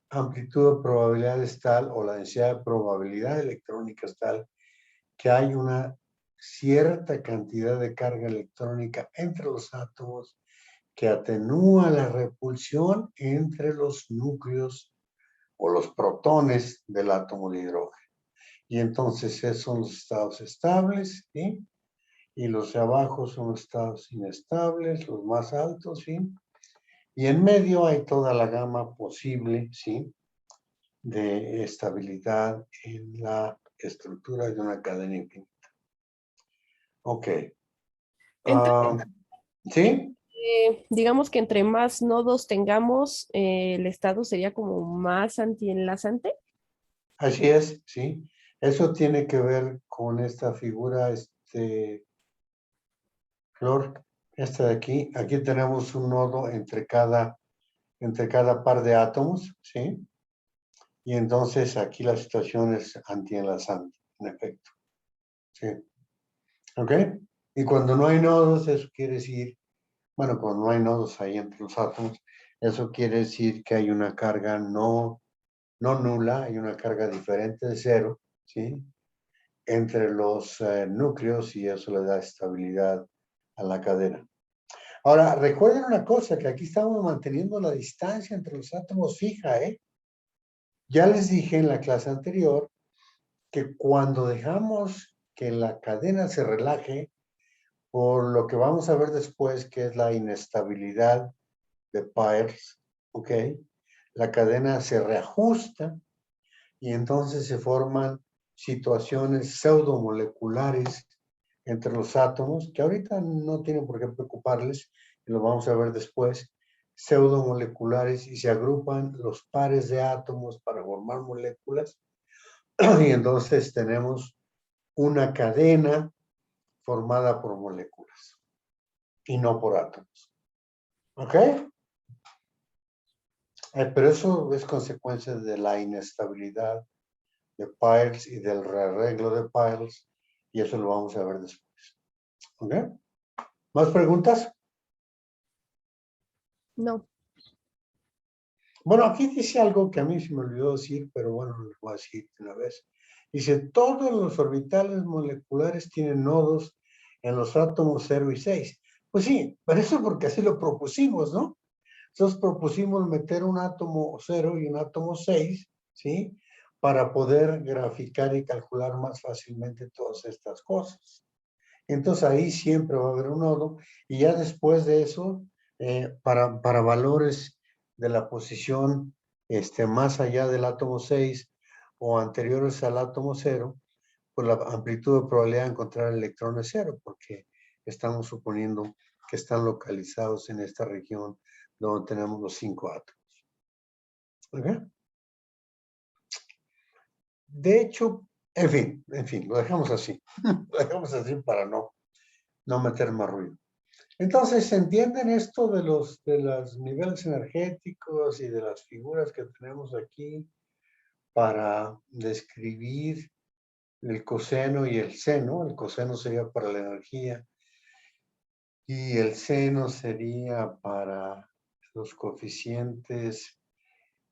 amplitud de probabilidad es tal, o la densidad de probabilidad electrónica es tal, que hay una cierta cantidad de carga electrónica entre los átomos que atenúa la repulsión entre los núcleos o los protones del átomo de hidrógeno. Y entonces esos son los estados estables, ¿sí? Y los de abajo son estados inestables, los más altos, ¿sí? Y en medio hay toda la gama posible, ¿sí?, de estabilidad en la estructura de una cadena infinita. Ok. Entonces, ¿Sí? Digamos que entre más nodos tengamos, el estado sería como más antienlazante. Así es, sí. Eso tiene que ver con esta figura, Flor, esta de aquí. Aquí tenemos un nodo entre cada par de átomos, ¿sí? Y entonces aquí la situación es antienlazante, en efecto. ¿Sí? ¿Ok? Y cuando no hay nodos, eso quiere decir, bueno, cuando no hay nodos ahí entre los átomos, eso quiere decir que hay una carga no nula, hay una carga diferente de cero, ¿sí? Entre los núcleos y eso le da estabilidad a la cadena. Ahora, recuerden una cosa, que aquí estamos manteniendo la distancia entre los átomos fija, ¿eh? Ya les dije en la clase anterior que cuando dejamos que la cadena se relaje, por lo que vamos a ver después, que es la inestabilidad de Peirce, ¿ok? La cadena se reajusta y entonces se forman situaciones pseudomoleculares entre los átomos, que ahorita no tienen por qué preocuparles, y lo vamos a ver después, pseudomoleculares, y se agrupan los pares de átomos para formar moléculas, y entonces tenemos una cadena formada por moléculas y no por átomos. ¿Ok? Pero eso es consecuencia de la inestabilidad de Peirce y del rearreglo de Peirce, y eso lo vamos a ver después. ¿Ok? ¿Más preguntas? No. Bueno, aquí dice algo que a mí se me olvidó decir, pero bueno, lo voy a decir de una vez. Dice, todos los orbitales moleculares tienen nodos en los átomos 0 y 6. Pues sí, pero eso porque así lo propusimos, ¿no? Entonces propusimos meter un átomo 0 y un átomo 6, ¿sí? Para poder graficar y calcular más fácilmente todas estas cosas. Entonces ahí siempre va a haber un nodo, y ya después de eso, para valores de la posición más allá del átomo 6 o anteriores al átomo 0, pues la amplitud de probabilidad de encontrar electrones 0, porque estamos suponiendo que están localizados en esta región donde tenemos los 5 átomos. ¿Ok? De hecho, en fin, lo dejamos así. Lo dejamos así para no meter más ruido. Entonces, ¿entienden esto de los niveles energéticos y de las figuras que tenemos aquí para describir el coseno y el seno? El coseno sería para la energía y el seno sería para los coeficientes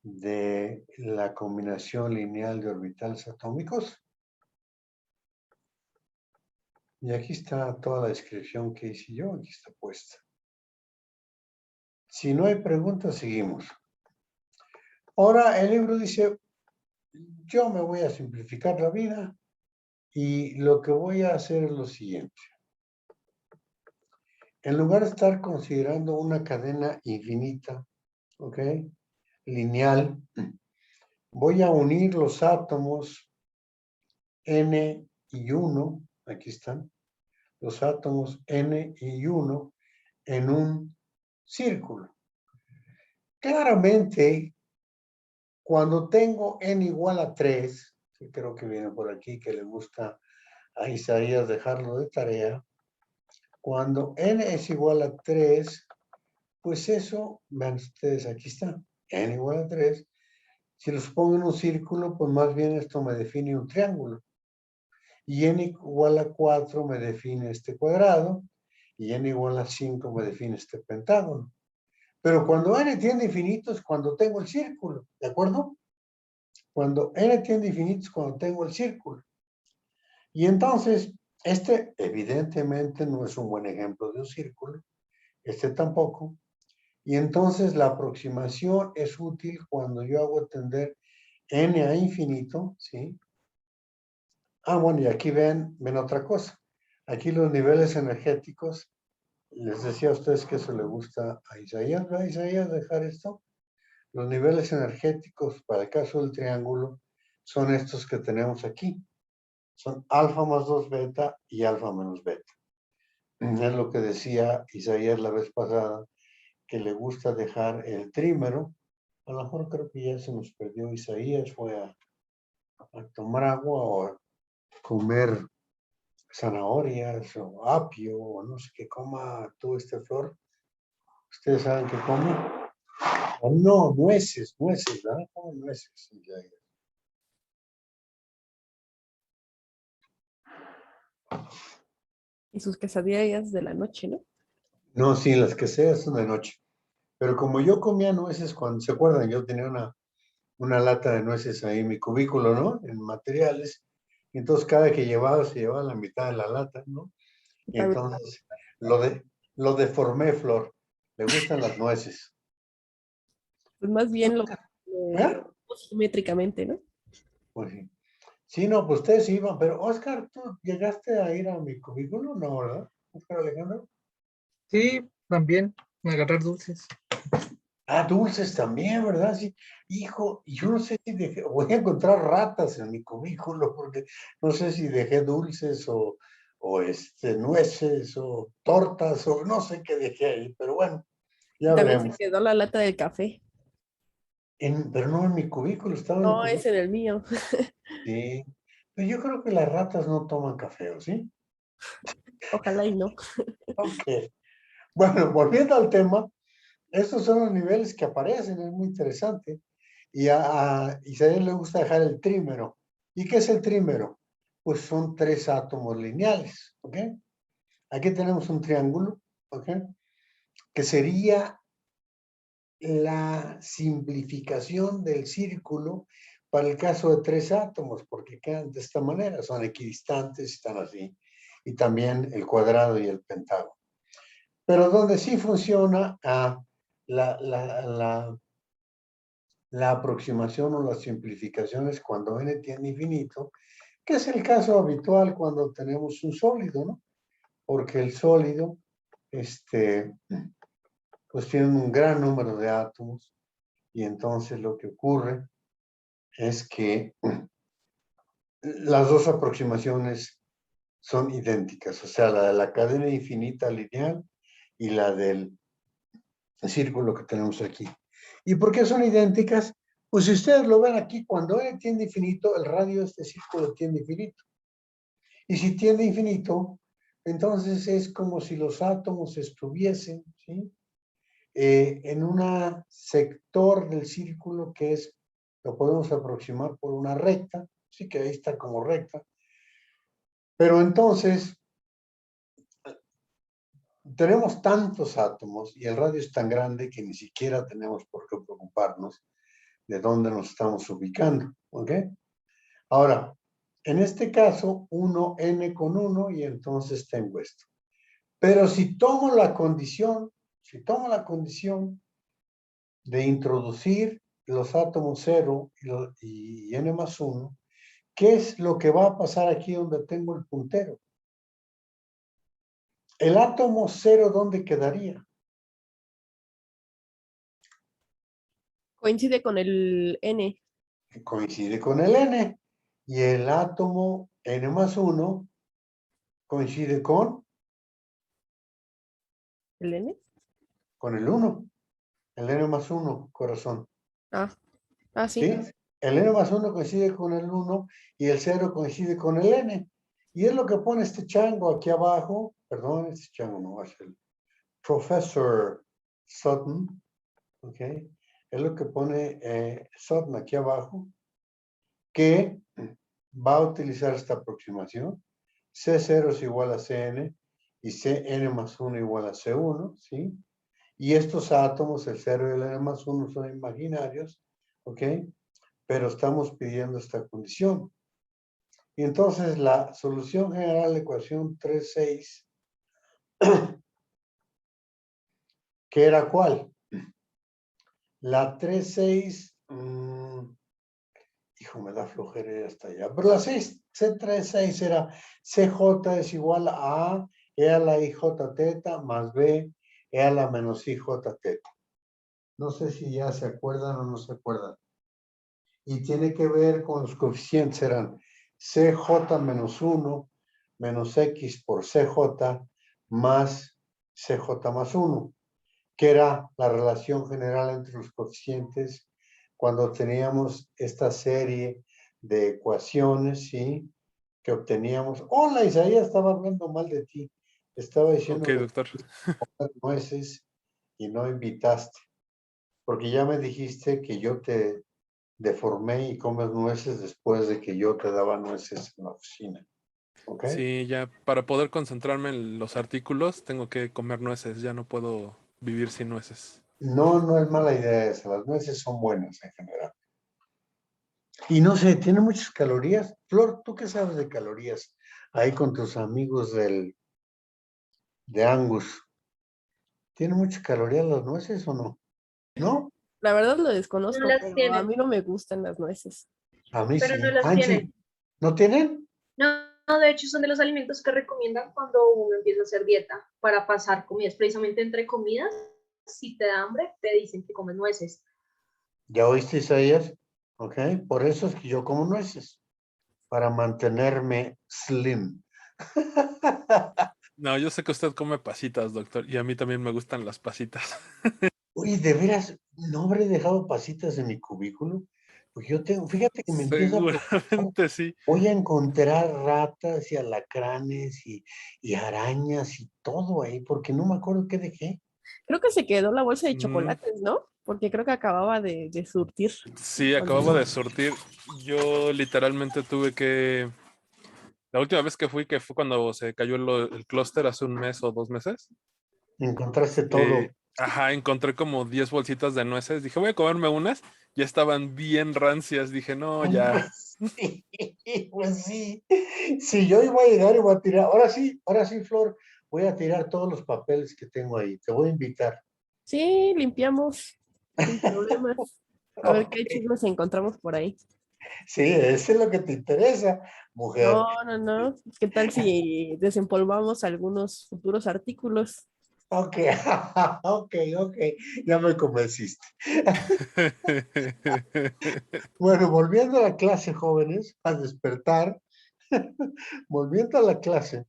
de la combinación lineal de orbitales atómicos. Y aquí está toda la descripción que hice yo, aquí está puesta. Si no hay preguntas, seguimos. Ahora el libro dice, yo me voy a simplificar la vida y lo que voy a hacer es lo siguiente. En lugar de estar considerando una cadena infinita, ¿ok? Lineal, voy a unir los átomos N y 1, aquí están, los átomos N y 1 en un círculo. Claramente, cuando tengo N igual a 3, que creo que viene por aquí, que le gusta a Isaías dejarlo de tarea, cuando N es igual a 3, pues eso, vean ustedes, aquí está, N igual a 3. Si los pongo en un círculo, pues más bien esto me define un triángulo. Y N igual a 4 me define este cuadrado, y N igual a 5 me define este pentágono. Pero cuando N tiende a infinito es cuando tengo el círculo, ¿de acuerdo? Cuando N tiende a infinito es cuando tengo el círculo. Y entonces, evidentemente no es un buen ejemplo de un círculo, tampoco. Y entonces la aproximación es útil cuando yo hago tender N a infinito, ¿sí? Bueno, y aquí ven otra cosa. Aquí los niveles energéticos, les decía a ustedes que eso le gusta a Isaías, ¿va a Isaías dejar esto? Los niveles energéticos para el caso del triángulo son estos que tenemos aquí. Son alfa más 2 beta y alfa menos beta. es lo que decía Isaías la vez pasada, que le gusta dejar el trímero. A lo mejor creo que ya se nos perdió Isaías, fue a tomar agua o a comer zanahorias o apio o no sé qué coma tú, Flor. ¿Ustedes saben qué come? Oh, no, nueces, ¿verdad? Come nueces. Y sus quesadillas de la noche, ¿no? No, sí, las que sea son de noche. Pero como yo comía nueces cuando, ¿se acuerdan? Yo tenía una lata de nueces ahí en mi cubículo, ¿no? En materiales. Y entonces cada que llevaba, se llevaba la mitad de la lata, ¿no? Y Para- entonces lo deformé, Flor. Le gustan las nueces. Pues más bien lo ¿Eh? simétricamente, ¿no? Pues sí. Sí, no, pues ustedes iban, pero Oscar, ¿tú llegaste a ir a mi cubículo? No, ¿verdad? Oscar Alejandro. Sí, también agarrar dulces. Ah, dulces también, ¿verdad? Sí. Hijo, y yo no sé si dejé, voy a encontrar ratas en mi cubículo, porque no sé si dejé dulces o nueces o tortas o no sé qué dejé ahí, pero bueno, ya También se veremos. quedó la lata del café. Pero no en mi cubículo, estaba en el No, es cubículo. en el mío. Sí. Pero yo creo que las ratas no toman café, ¿o sí? Ojalá y no. Ok. Bueno, volviendo al tema, estos son los niveles que aparecen, es muy interesante. Y a Isaías le gusta dejar el trímero. ¿Y qué es el trímero? Pues son 3 átomos lineales, ¿ok? Aquí tenemos un triángulo, ¿ok? Que sería la simplificación del círculo para el caso de 3 átomos, porque quedan de esta manera, son equidistantes, están así. Y también el cuadrado y el pentágono. Pero donde sí funciona la aproximación o la simplificación es cuando n tiende a infinito, que es el caso habitual cuando tenemos un sólido, ¿no? Porque el sólido, pues tiene un gran número de átomos y entonces lo que ocurre es que las dos aproximaciones son idénticas, o sea, la de la cadena infinita lineal y la del círculo que tenemos aquí. ¿Y por qué son idénticas? Pues si ustedes lo ven aquí, cuando n tiende a infinito, el radio de este círculo tiende a infinito. Y si tiende a infinito, entonces es como si los átomos estuviesen, ¿sí? En un sector del círculo que es, lo podemos aproximar por una recta, sí que ahí está como recta. Pero entonces, tenemos tantos átomos y el radio es tan grande que ni siquiera tenemos por qué preocuparnos de dónde nos estamos ubicando, ¿ok? Ahora, en este caso, 1n con 1 y entonces tengo esto. Pero si tomo la condición de introducir los átomos 0 y n más 1, ¿qué es lo que va a pasar aquí donde tengo el puntero? El átomo 0, ¿dónde quedaría? Coincide con el N. Coincide con el n. Y el átomo n más 1 coincide con ¿El N? el 1. El n más 1, corazón. Sí. ¿Sí? El n más 1 coincide con el 1 y el 0 coincide con el n. Y es lo que pone este chango aquí abajo. Perdón, este chango no es el Professor Sutton. ¿Ok? Es lo que pone Sutton aquí abajo, que va a utilizar esta aproximación. C0 es igual a Cn y Cn más 1 igual a C1, ¿sí? Y estos átomos, el 0 y el n más 1, son imaginarios, ¿ok? Pero estamos pidiendo esta condición. Y entonces la solución general de la ecuación 3,6, ¿qué era cuál? La 3,6, hijo, me da flojera ir hasta allá, pero la C36 era CJ es igual a A, E a la IJ teta más B, E a la menos IJ teta. No sé si ya se acuerdan o no se acuerdan. Y tiene que ver con los coeficientes, eran CJ menos 1 menos X por CJ más CJ más 1, que era la relación general entre los coeficientes cuando teníamos esta serie de ecuaciones, ¿sí? Que obteníamos. Hola, Isaías, estaba hablando mal de ti. Estaba diciendo Ok, que doctor. comer nueces y no invitaste, porque ya me dijiste que yo te deformé y comes nueces después de que yo te daba nueces en la oficina. ¿Ok? Sí, ya para poder concentrarme en los artículos tengo que comer nueces, ya no puedo vivir sin nueces. No, no es mala idea esa. Las nueces son buenas en general. Y no sé, tiene muchas calorías. Flor, ¿tú qué sabes de calorías? Ahí con tus amigos de Angus. ¿Tiene muchas calorías las nueces o no? ¿No? La verdad lo No desconozco, las pero a mí tienen, no me gustan las nueces. A mí pero no sí. las Angie, tienen. ¿no tienen? No, no, de hecho son de los alimentos que recomiendan cuando uno empieza a hacer dieta para pasar comidas. Precisamente entre comidas, si te da hambre, te dicen que comes nueces. ¿Ya oíste, Isaías? ¿Ok? Por eso es que yo como nueces, para mantenerme slim. No, yo sé que usted come pasitas, doctor, y a mí también me gustan las pasitas. Oye, ¿de veras no habré dejado pasitas en mi cubículo? Pues yo tengo, fíjate que me empieza a preocupar. Seguramente sí. Voy a encontrar ratas y alacranes y arañas y todo ahí, porque no me acuerdo qué dejé. Creo que se quedó la bolsa de Mm, chocolates, ¿no? Porque creo que acababa de surtir. sí, cuando acababa de yo- surtir. Yo literalmente tuve que... La última vez que fui, que fue cuando se cayó el clúster hace un mes o 2 meses, Encontraste todo. ajá, encontré como 10 bolsitas de nueces. Dije, voy a comerme unas. Ya estaban bien rancias. Dije, no, ya. Pues sí, pues sí. Sí, yo iba a llegar y voy a tirar. Ahora sí, Flor, voy a tirar todos los papeles que tengo ahí. Te voy a invitar. Sí, limpiamos sin problemas. A ver Ok. qué chismes encontramos por ahí. Sí, eso es lo que te interesa, mujer. No, no, no. ¿Qué tal si desempolvamos algunos futuros artículos? Ok, ok. Ya me convenciste. Bueno, volviendo a la clase, jóvenes, a despertar. Volviendo a la clase,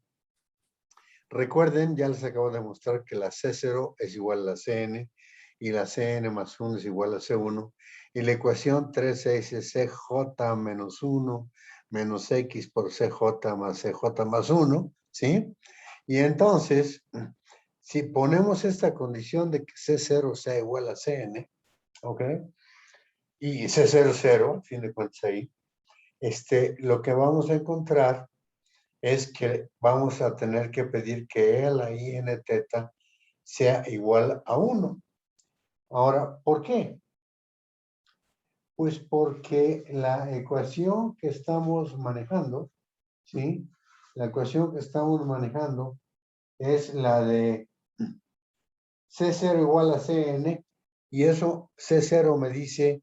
recuerden, ya les acabo de mostrar que la C0 es igual a la CN y la CN más 1 es igual a C1 y la ecuación 3 es CJ menos 1 menos X por CJ más CJ más 1, ¿sí? Y entonces, si ponemos esta condición de que C0 sea igual a CN, ¿ok? Y C00, a fin de cuentas ahí, lo que vamos a encontrar es que vamos a tener que pedir que la I n teta sea igual a 1. Ahora, ¿por qué? Pues porque la ecuación que estamos manejando, ¿sí? La ecuación que estamos manejando es la de C0 igual a Cn, y eso C0 me dice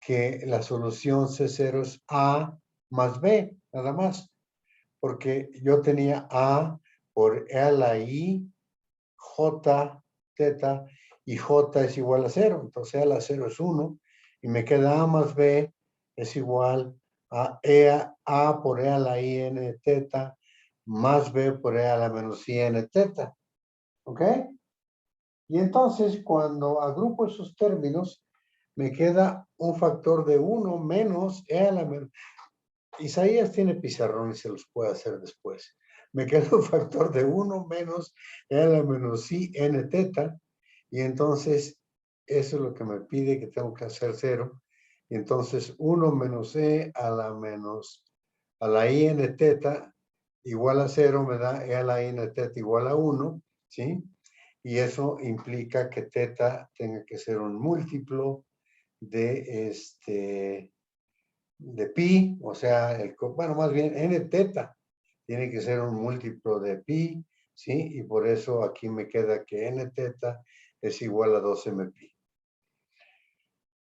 que la solución C0 es A más B, nada más, porque yo tenía A por E a la I, J, teta, y J es igual a 0, entonces E a la 0 es 1, y me queda A más B es igual a A por E a la I n teta, más B por E a la menos I n teta, ¿ok? Y entonces, cuando agrupo esos términos, me queda un factor de 1 menos E a la menos... Isaías tiene pizarrón y se los puede hacer después. Me queda un factor de 1 menos E a la menos I n teta, y entonces eso es lo que me pide que tengo que hacer 0. Y entonces 1 menos E a la menos a la I n teta igual a 0 me da E a la I n teta igual a 1, ¿sí? Y eso implica que teta tenga que ser un múltiplo de de pi, o sea, bueno, más bien n teta tiene que ser un múltiplo de pi, ¿sí? Y por eso aquí me queda que n teta es igual a 2m pi.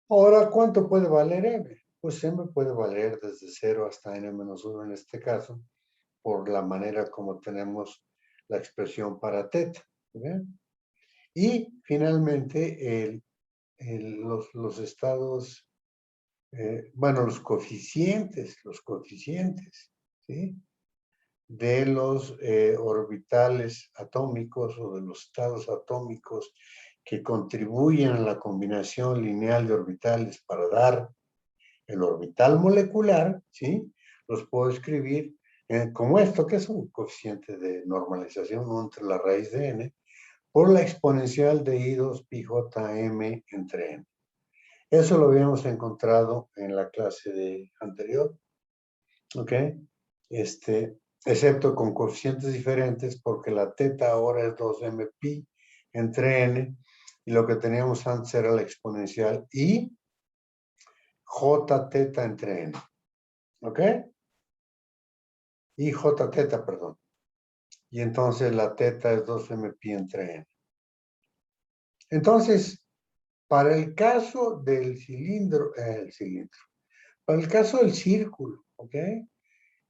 Ahora, ¿cuánto puede valer m? Pues m puede valer desde 0 hasta n-1 en este caso, por la manera como tenemos la expresión para teta. ¿Bien? Y finalmente, los estados, bueno, los coeficientes, ¿sí? de los orbitales atómicos o de los estados atómicos que contribuyen a la combinación lineal de orbitales para dar el orbital molecular, ¿sí? Los puedo escribir como esto, que es un coeficiente de normalización entre la raíz de n, por la exponencial de I2 pi jm entre n. Eso lo habíamos encontrado en la clase anterior, ¿ok? Excepto con coeficientes diferentes, porque la teta ahora es 2m pi entre n, y lo que teníamos antes era la exponencial I j teta entre n, ¿ok? I j teta, perdón. Y entonces la teta es 2m pi entre n. Entonces, para el caso del cilindro, para el caso del círculo, ¿ok?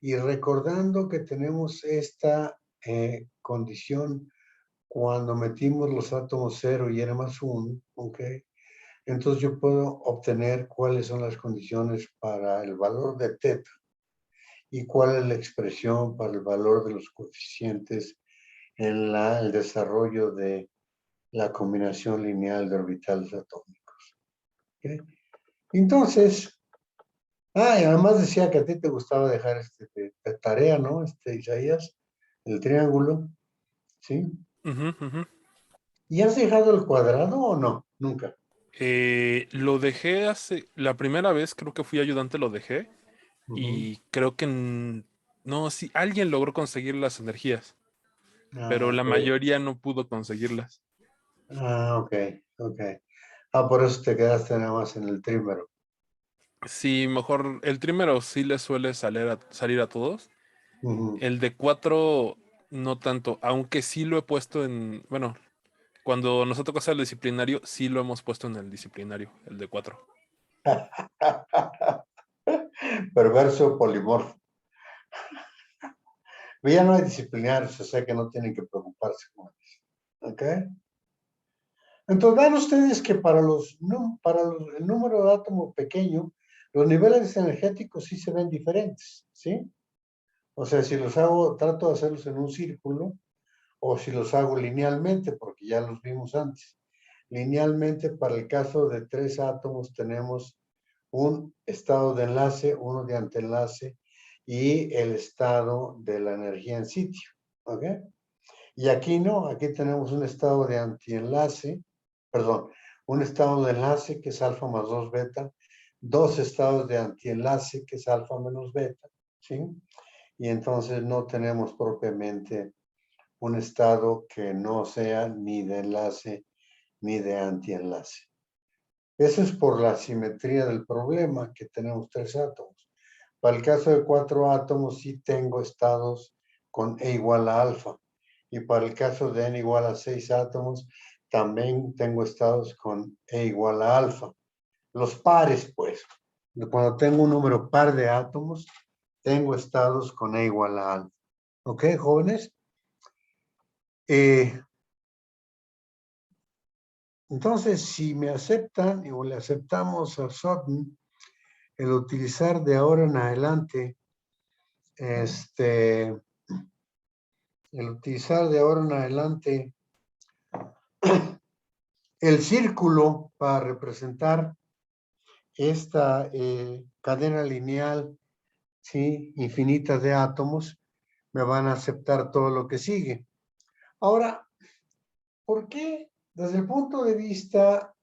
Y recordando que tenemos esta condición cuando metimos los átomos 0 y n más 1, ¿ok? Entonces yo puedo obtener cuáles son las condiciones para el valor de teta y cuál es la expresión para el valor de los coeficientes en el desarrollo de la combinación lineal de orbitales atómicos. ¿Okay? Entonces, y además decía que a ti te gustaba dejar de tarea, ¿no? Isaías, el triángulo, ¿sí? ¿Y has dejado el cuadrado o no? Nunca. Lo dejé la primera vez, creo que fui ayudante, lo dejé. Y creo que no, sí, alguien logró conseguir las energías, pero la mayoría no pudo conseguirlas. Ok. Por eso te quedaste nada más en el trímero. Sí, mejor el trímero sí le suele salir a todos. El de 4 no tanto, aunque sí lo he puesto bueno, cuando nos ha tocado hacer el disciplinario, sí lo hemos puesto en el disciplinario, el de 4. Perverso polimorfo. Ya no hay disciplinarios, o sea que no tienen que preocuparse con eso. ¿Ok? Entonces vean ustedes que para el número de átomos pequeño, los niveles energéticos sí se ven diferentes, ¿sí? O sea, si los hago, trato de hacerlos en un círculo, o si los hago linealmente, porque ya los vimos antes. Linealmente, para el caso de 3 átomos, tenemos un estado de enlace, uno de antienlace, y el estado de la energía en sitio, ¿ok? Y aquí no, aquí tenemos un estado de antienlace, perdón, un estado de enlace que es alfa más 2 beta, 2 estados de antienlace que es alfa menos beta, ¿sí? Y entonces no tenemos propiamente un estado que no sea ni de enlace ni de antienlace. Eso es por la simetría del problema, que tenemos 3 átomos. Para el caso de 4 átomos sí tengo estados con E igual a alfa. Y para el caso de N igual a 6 átomos, también tengo estados con E igual a alfa. Los pares, pues. Cuando tengo un número par de átomos, tengo estados con E igual a alfa. ¿Ok, jóvenes? Entonces, si me aceptan o le aceptamos a Sutton el utilizar de ahora en adelante, el círculo para representar esta cadena lineal, ¿sí? Infinita de átomos, me van a aceptar todo lo que sigue. Ahora, ¿por qué? Desde el punto de vista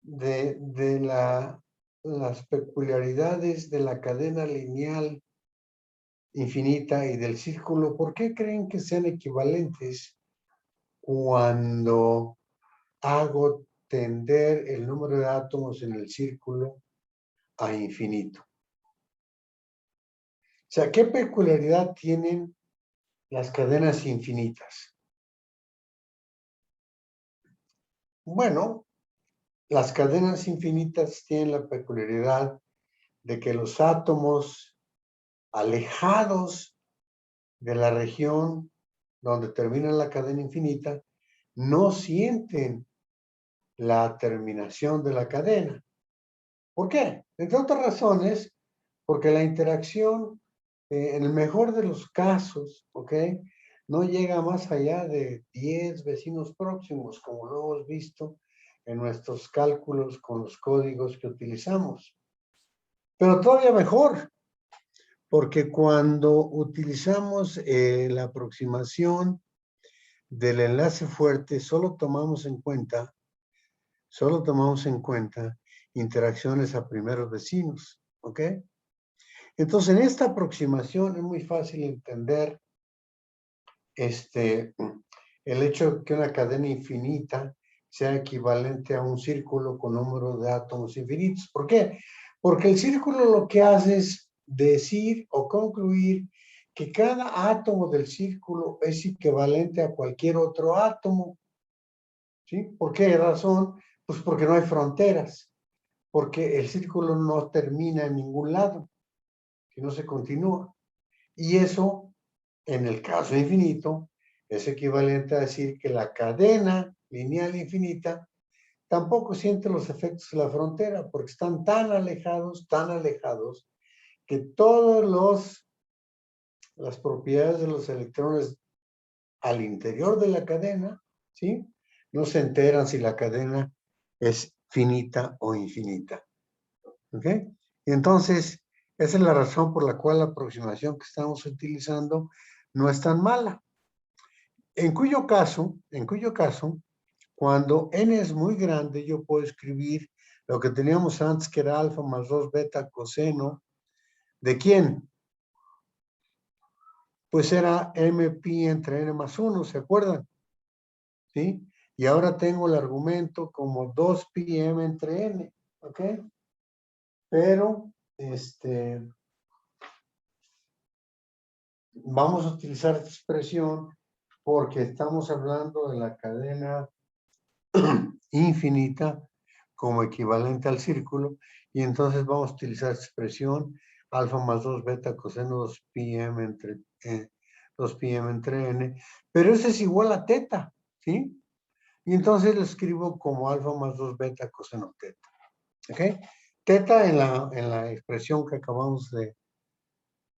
de las peculiaridades de la cadena lineal infinita y del círculo, ¿por qué creen que sean equivalentes cuando hago tender el número de átomos en el círculo a infinito? O sea, ¿qué peculiaridad tienen las cadenas infinitas? Bueno, las cadenas infinitas tienen la peculiaridad de que los átomos alejados de la región donde termina la cadena infinita no sienten la terminación de la cadena. ¿Por qué? Entre otras razones, porque la interacción en el mejor de los casos, ¿ok? No llega más allá de 10 vecinos próximos, como lo hemos visto en nuestros cálculos con los códigos que utilizamos. Pero todavía mejor, porque cuando utilizamos la aproximación del enlace fuerte, solo tomamos en cuenta interacciones a primeros vecinos, ¿ok? Entonces, en esta aproximación es muy fácil entender el hecho de que una cadena infinita sea equivalente a un círculo con número de átomos infinitos. ¿Por qué? Porque el círculo lo que hace es decir o concluir que cada átomo del círculo es equivalente a cualquier otro átomo. ¿Sí? ¿Por qué razón? Pues porque no hay fronteras, porque el círculo no termina en ningún lado, sino se continúa. Y eso, en el caso infinito, es equivalente a decir que la cadena lineal infinita tampoco siente los efectos de la frontera, porque están tan alejados, que todas las propiedades de los electrones al interior de la cadena, ¿sí? No se enteran si la cadena es finita o infinita. ¿Ok? Y entonces, esa es la razón por la cual la aproximación que estamos utilizando no es tan mala. En cuyo caso, cuando n es muy grande, yo puedo escribir lo que teníamos antes, que era alfa más 2 beta coseno. ¿De quién? Pues era mpi entre n más 1, ¿se acuerdan? ¿Sí? Y ahora tengo el argumento como 2pi m entre n, ¿ok? Pero, vamos a utilizar esta expresión porque estamos hablando de la cadena infinita como equivalente al círculo, y entonces vamos a utilizar esta expresión alfa más 2 beta coseno 2pi m entre 2pi m entre n, pero eso es igual a teta, ¿sí? Y entonces lo escribo como alfa más 2 beta coseno teta. ¿Ok? Teta en la expresión que acabamos de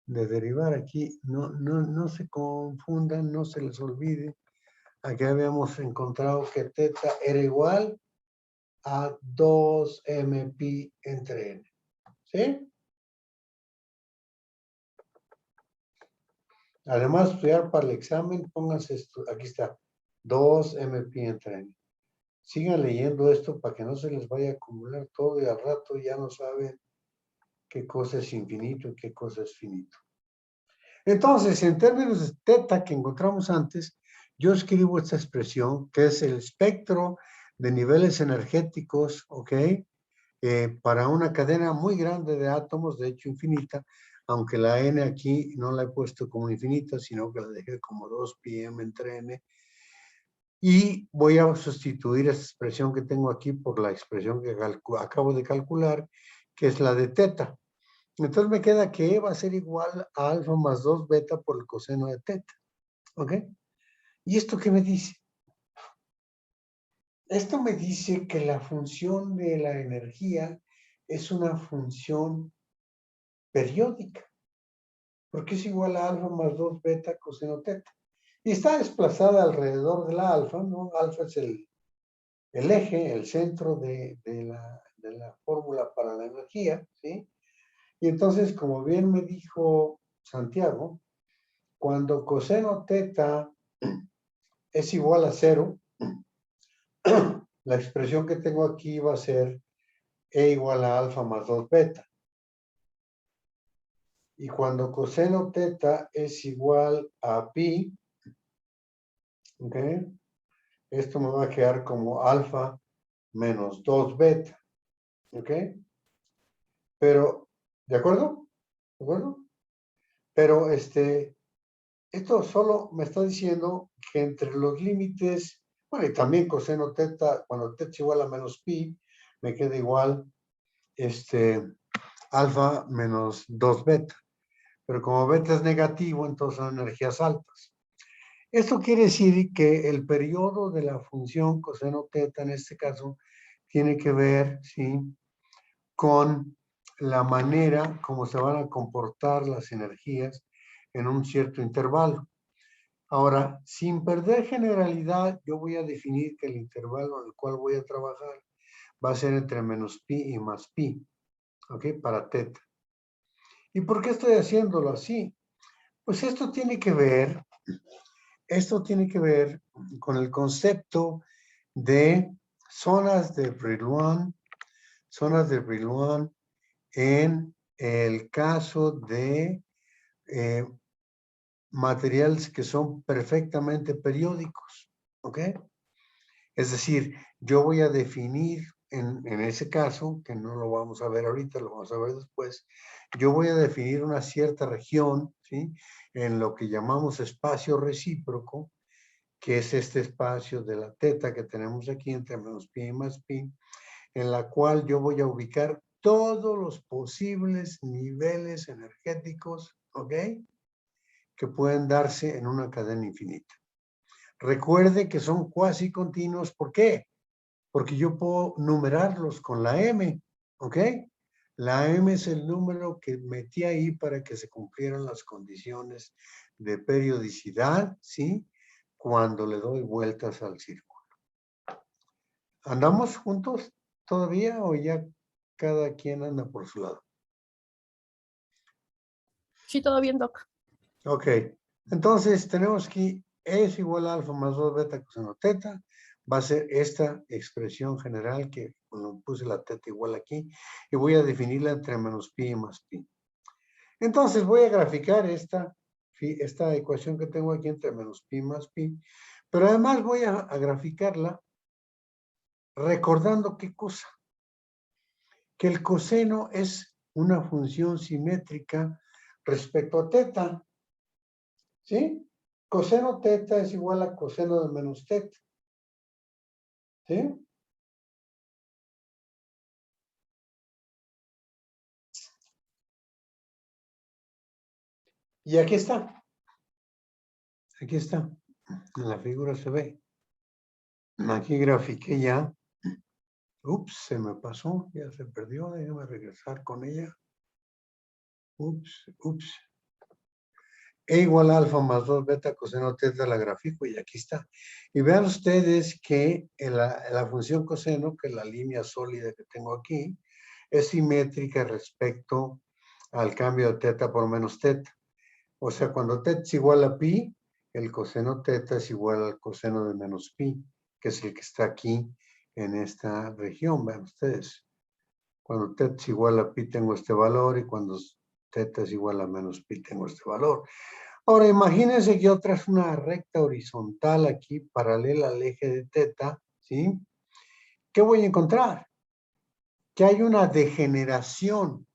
derivar aquí, no se confundan, no se les olvide. Aquí habíamos encontrado que teta era igual a 2mpi entre n. ¿Sí? Además, estudiar para el examen, pónganse esto, aquí está, 2mpi entre n. Sigan leyendo esto para que no se les vaya a acumular todo y al rato ya no saben qué cosa es infinito y qué cosa es finito. Entonces, en términos de teta que encontramos antes, yo escribo esta expresión que es el espectro de niveles energéticos, ¿ok? Para una cadena muy grande de átomos, de hecho infinita, aunque la n aquí no la he puesto como infinita, sino que la dejé como 2pi m entre n. Y voy a sustituir esta expresión que tengo aquí por la expresión que acabo de calcular, que es la de teta. Entonces me queda que E va a ser igual a alfa más 2 beta por el coseno de teta. ¿Ok? ¿Y esto qué me dice? Esto me dice que la función de la energía es una función periódica, porque es igual a alfa más 2 beta coseno teta. Y está desplazada alrededor de la alfa, ¿no? Alfa es el eje, el centro de la fórmula para la energía, ¿sí? Y entonces, como bien me dijo Santiago, cuando coseno teta es igual a 0, la expresión que tengo aquí va a ser E igual a alfa más 2 beta. Y cuando coseno teta es igual a pi, ¿ok? Esto me va a quedar como alfa menos 2 beta, ¿ok? Pero, ¿de acuerdo? ¿De acuerdo? Pero esto solo me está diciendo que entre los límites, bueno, y también coseno teta, cuando teta es igual a menos pi, me queda igual alfa menos 2 beta. Pero como beta es negativo, entonces son energías altas. Esto quiere decir que el periodo de la función coseno teta, en este caso, tiene que ver, ¿sí?, con la manera como se van a comportar las energías en un cierto intervalo. Ahora, sin perder generalidad, yo voy a definir que el intervalo en el cual voy a trabajar va a ser entre menos pi y más pi, ¿ok? Para teta. ¿Y por qué estoy haciéndolo así? Pues esto tiene que ver con el concepto de zonas de Brillouin en el caso de materiales que son perfectamente periódicos, ¿ok? Es decir, yo voy a definir en ese caso, que no lo vamos a ver ahorita, lo vamos a ver después, yo voy a definir una cierta región, ¿sí? En lo que llamamos espacio recíproco, que es este espacio de la teta que tenemos aquí entre menos pi y más pi, en la cual yo voy a ubicar todos los posibles niveles energéticos, ¿ok? Que pueden darse en una cadena infinita. Recuerde que son cuasi continuos. ¿Por qué? Porque yo puedo numerarlos con la M, ¿ok? La M es el número que metí ahí para que se cumplieran las condiciones de periodicidad, ¿sí? Cuando le doy vueltas al círculo. ¿Andamos juntos todavía o ya cada quien anda por su lado? Sí, todo bien, Doc. Ok, entonces tenemos aquí es igual a alfa más 2 beta coseno teta. Va a ser esta expresión general que bueno, puse la teta igual aquí y voy a definirla entre menos pi y más pi. Entonces voy a graficar esta ecuación que tengo aquí entre menos pi más pi, pero además voy a graficarla recordando qué cosa. Que el coseno es una función simétrica respecto a teta. ¿Sí? Coseno teta es igual a coseno de menos teta. ¿Sí? Y aquí está. Aquí está. En la figura se ve. Aquí grafiqué ya. Ups, se me pasó. Ya se perdió. Déjame regresar con ella. Ups. E igual a alfa más 2 beta coseno teta la grafico y aquí está. Y vean ustedes que la función coseno, que es la línea sólida que tengo aquí, es simétrica respecto al cambio de teta por menos teta. O sea, cuando teta es igual a pi, el coseno teta es igual al coseno de menos pi, que es el que está aquí en esta región. Vean ustedes. Cuando teta es igual a pi tengo este valor y cuando teta es igual a menos pi tengo este valor. Ahora imagínense que yo trazo una recta horizontal aquí paralela al eje de teta, ¿sí? ¿Qué voy a encontrar? Que hay una degeneración.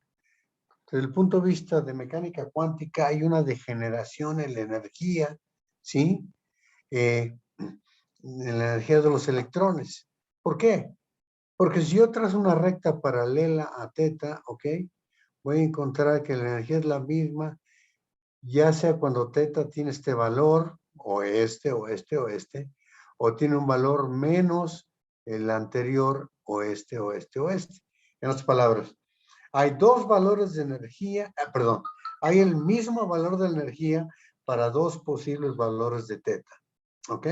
Desde el punto de vista de mecánica cuántica hay una degeneración en la energía, ¿sí? En la energía de los electrones. ¿Por qué? Porque si yo trazo una recta paralela a teta, ¿ok? Voy a encontrar que la energía es la misma, ya sea cuando teta tiene este valor, o este, o tiene un valor menos el anterior, o este. En otras palabras, hay dos valores de energía, hay el mismo valor de energía para dos posibles valores de teta, ¿ok?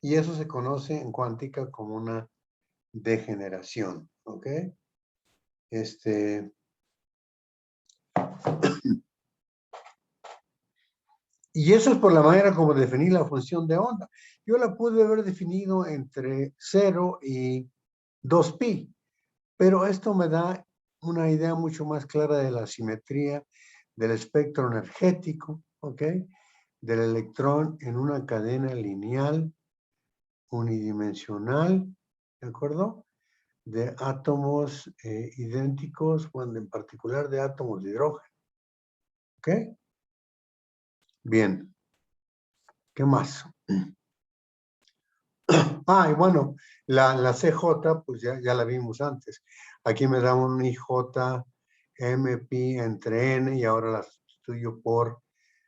Y eso se conoce en cuántica como una degeneración, ¿ok? Y eso es por la manera como definí la función de onda. Yo la pude haber definido entre 0 y 2pi, pero esto me da una idea mucho más clara de la simetría del espectro energético, ¿ok? Del electrón en una cadena lineal, unidimensional, ¿de acuerdo? De átomos idénticos, bueno, en particular de átomos de hidrógeno, ¿ok? Bien. ¿Qué más? Y bueno, la CJ, pues ya la vimos antes. Aquí me da un IJ MP entre N y ahora la sustituyo por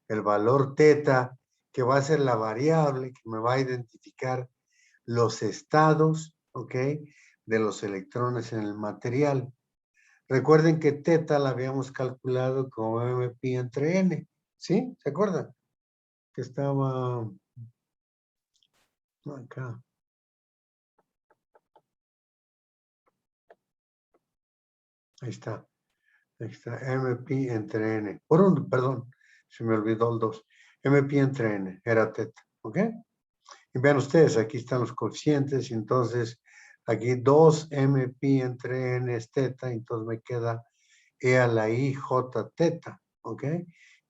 el valor teta, que va a ser la variable que me va a identificar los estados, ¿ok? De los electrones en el material. Recuerden que teta la habíamos calculado como MP entre N. ¿Sí? ¿Se acuerdan? Que estaba acá. Ahí está. Ahí está. MP entre N. Perdón, se me olvidó el 2. MP entre N. Era teta. ¿Ok? Y vean ustedes, aquí están los coeficientes. Y entonces, aquí 2 MP entre N es teta. Entonces me queda E a la I, J, teta. ¿Ok?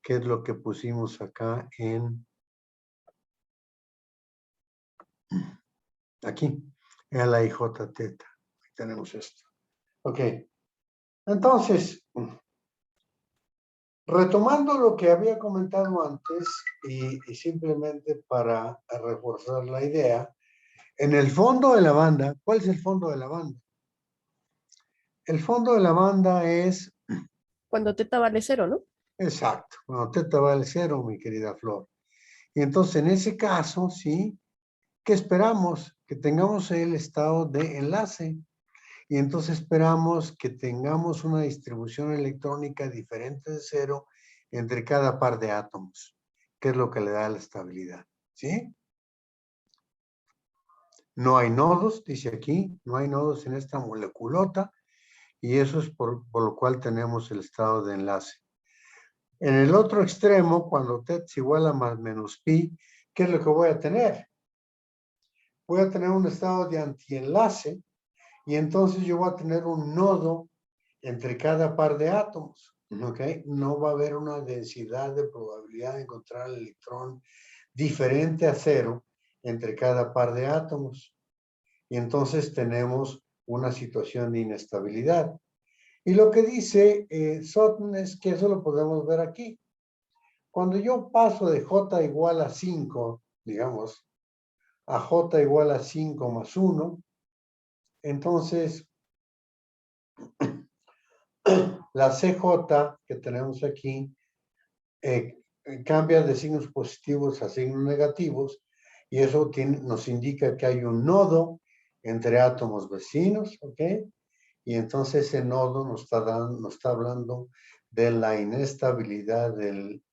Que es lo que pusimos acá en... Aquí. E a la I, J, teta. Ahí tenemos esto. Ok. Entonces, retomando lo que había comentado antes y simplemente para reforzar la idea, en el fondo de la banda, ¿cuál es el fondo de la banda? El fondo de la banda es... Cuando teta vale 0, ¿no? Exacto, cuando teta vale 0, mi querida Flor. Y entonces, en ese caso, ¿sí? ¿Qué esperamos? Que tengamos el estado de enlace. Y entonces esperamos que tengamos una distribución electrónica diferente de 0 entre cada par de átomos, que es lo que le da la estabilidad. ¿Sí? No hay nodos, dice aquí, no hay nodos en esta moleculota, y eso es por lo cual tenemos el estado de enlace. En el otro extremo, cuando t es igual a más menos pi, ¿qué es lo que voy a tener? Voy a tener un estado de antienlace, y entonces yo voy a tener un nodo entre cada par de átomos. ¿Ok? No va a haber una densidad de probabilidad de encontrar el electrón diferente a 0 entre cada par de átomos. Y entonces tenemos una situación de inestabilidad. Y lo que dice Sutton es que eso lo podemos ver aquí. Cuando yo paso de J igual a 5, digamos, a J igual a 5 más 1, entonces la CJ que tenemos aquí cambia de signos positivos a signos negativos, y eso nos indica que hay un nodo entre átomos vecinos, ¿ok? Y entonces ese nodo nos está hablando de la inestabilidad de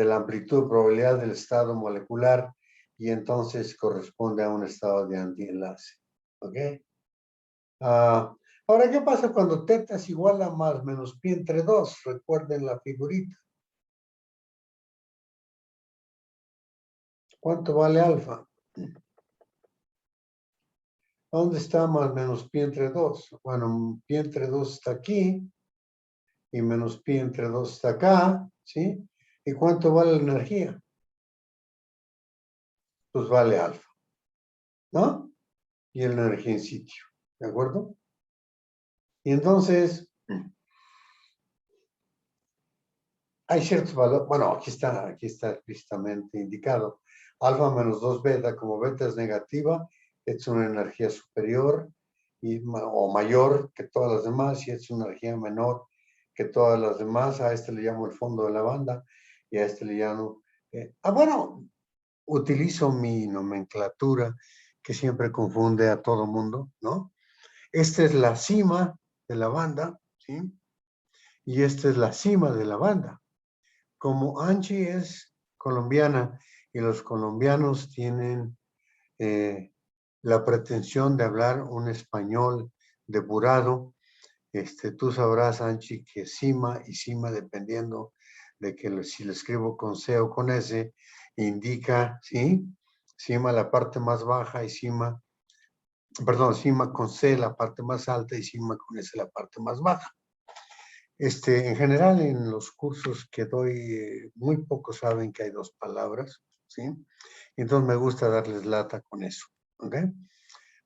la amplitud de probabilidad del estado molecular, y entonces corresponde a un estado de antienlace. ¿Ok? Ahora, ¿qué pasa cuando teta es igual a más menos pi entre 2? Recuerden la figurita. ¿Cuánto vale alfa? ¿Dónde está más menos pi entre 2? Bueno, pi entre 2 está aquí, y menos pi entre 2 está acá, ¿sí? ¿Y cuánto vale la energía? Pues vale alfa, ¿no? Y la energía en sitio, ¿de acuerdo? Y entonces, hay ciertos valores, bueno, aquí está explícitamente indicado. Alfa menos 2 beta, como beta es negativa, es una energía superior o mayor que todas las demás, y es una energía menor que todas las demás. A este le llamo el fondo de la banda, y a este le llamo... bueno, utilizo mi nomenclatura que siempre confunde a todo mundo, ¿no? Esta es la cima de la banda, ¿sí? Y esta es la cima de la banda. Como Angie es colombiana y los colombianos tienen la pretensión de hablar un español depurado, tú sabrás, Angie, que cima y cima, dependiendo de que si lo escribo con C o con S, indica, ¿sí? Cima la parte más baja y cima con C la parte más alta y cima con S la parte más baja. En general, en los cursos que doy, muy pocos saben que hay dos palabras, ¿sí? Entonces me gusta darles lata con eso, ¿ok?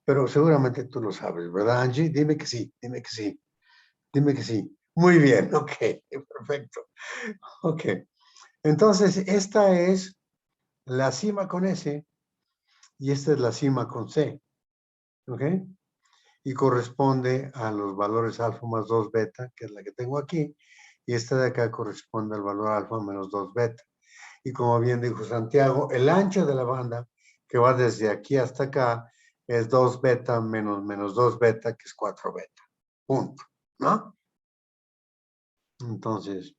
Pero seguramente tú lo sabes, ¿verdad, Angie? Dime que sí, dime que sí, dime que sí. Muy bien, ok, perfecto. Ok, entonces esta es la cima con S y esta es la cima con C, ¿ok? Y corresponde a los valores alfa más 2 beta, que es la que tengo aquí, y esta de acá corresponde al valor alfa menos 2 beta. Y como bien dijo Santiago, el ancho de la banda, que va desde aquí hasta acá, es 2 beta menos 2 beta, que es 4 beta. Punto, ¿no? Entonces,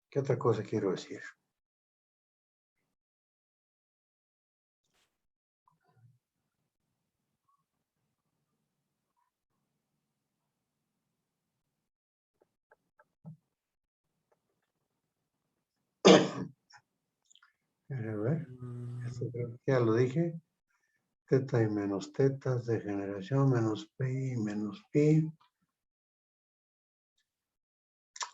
¿qué otra cosa quiero decir? A ver, esto creo que ya lo dije. Teta y menos tetas de generación, menos pi y menos pi.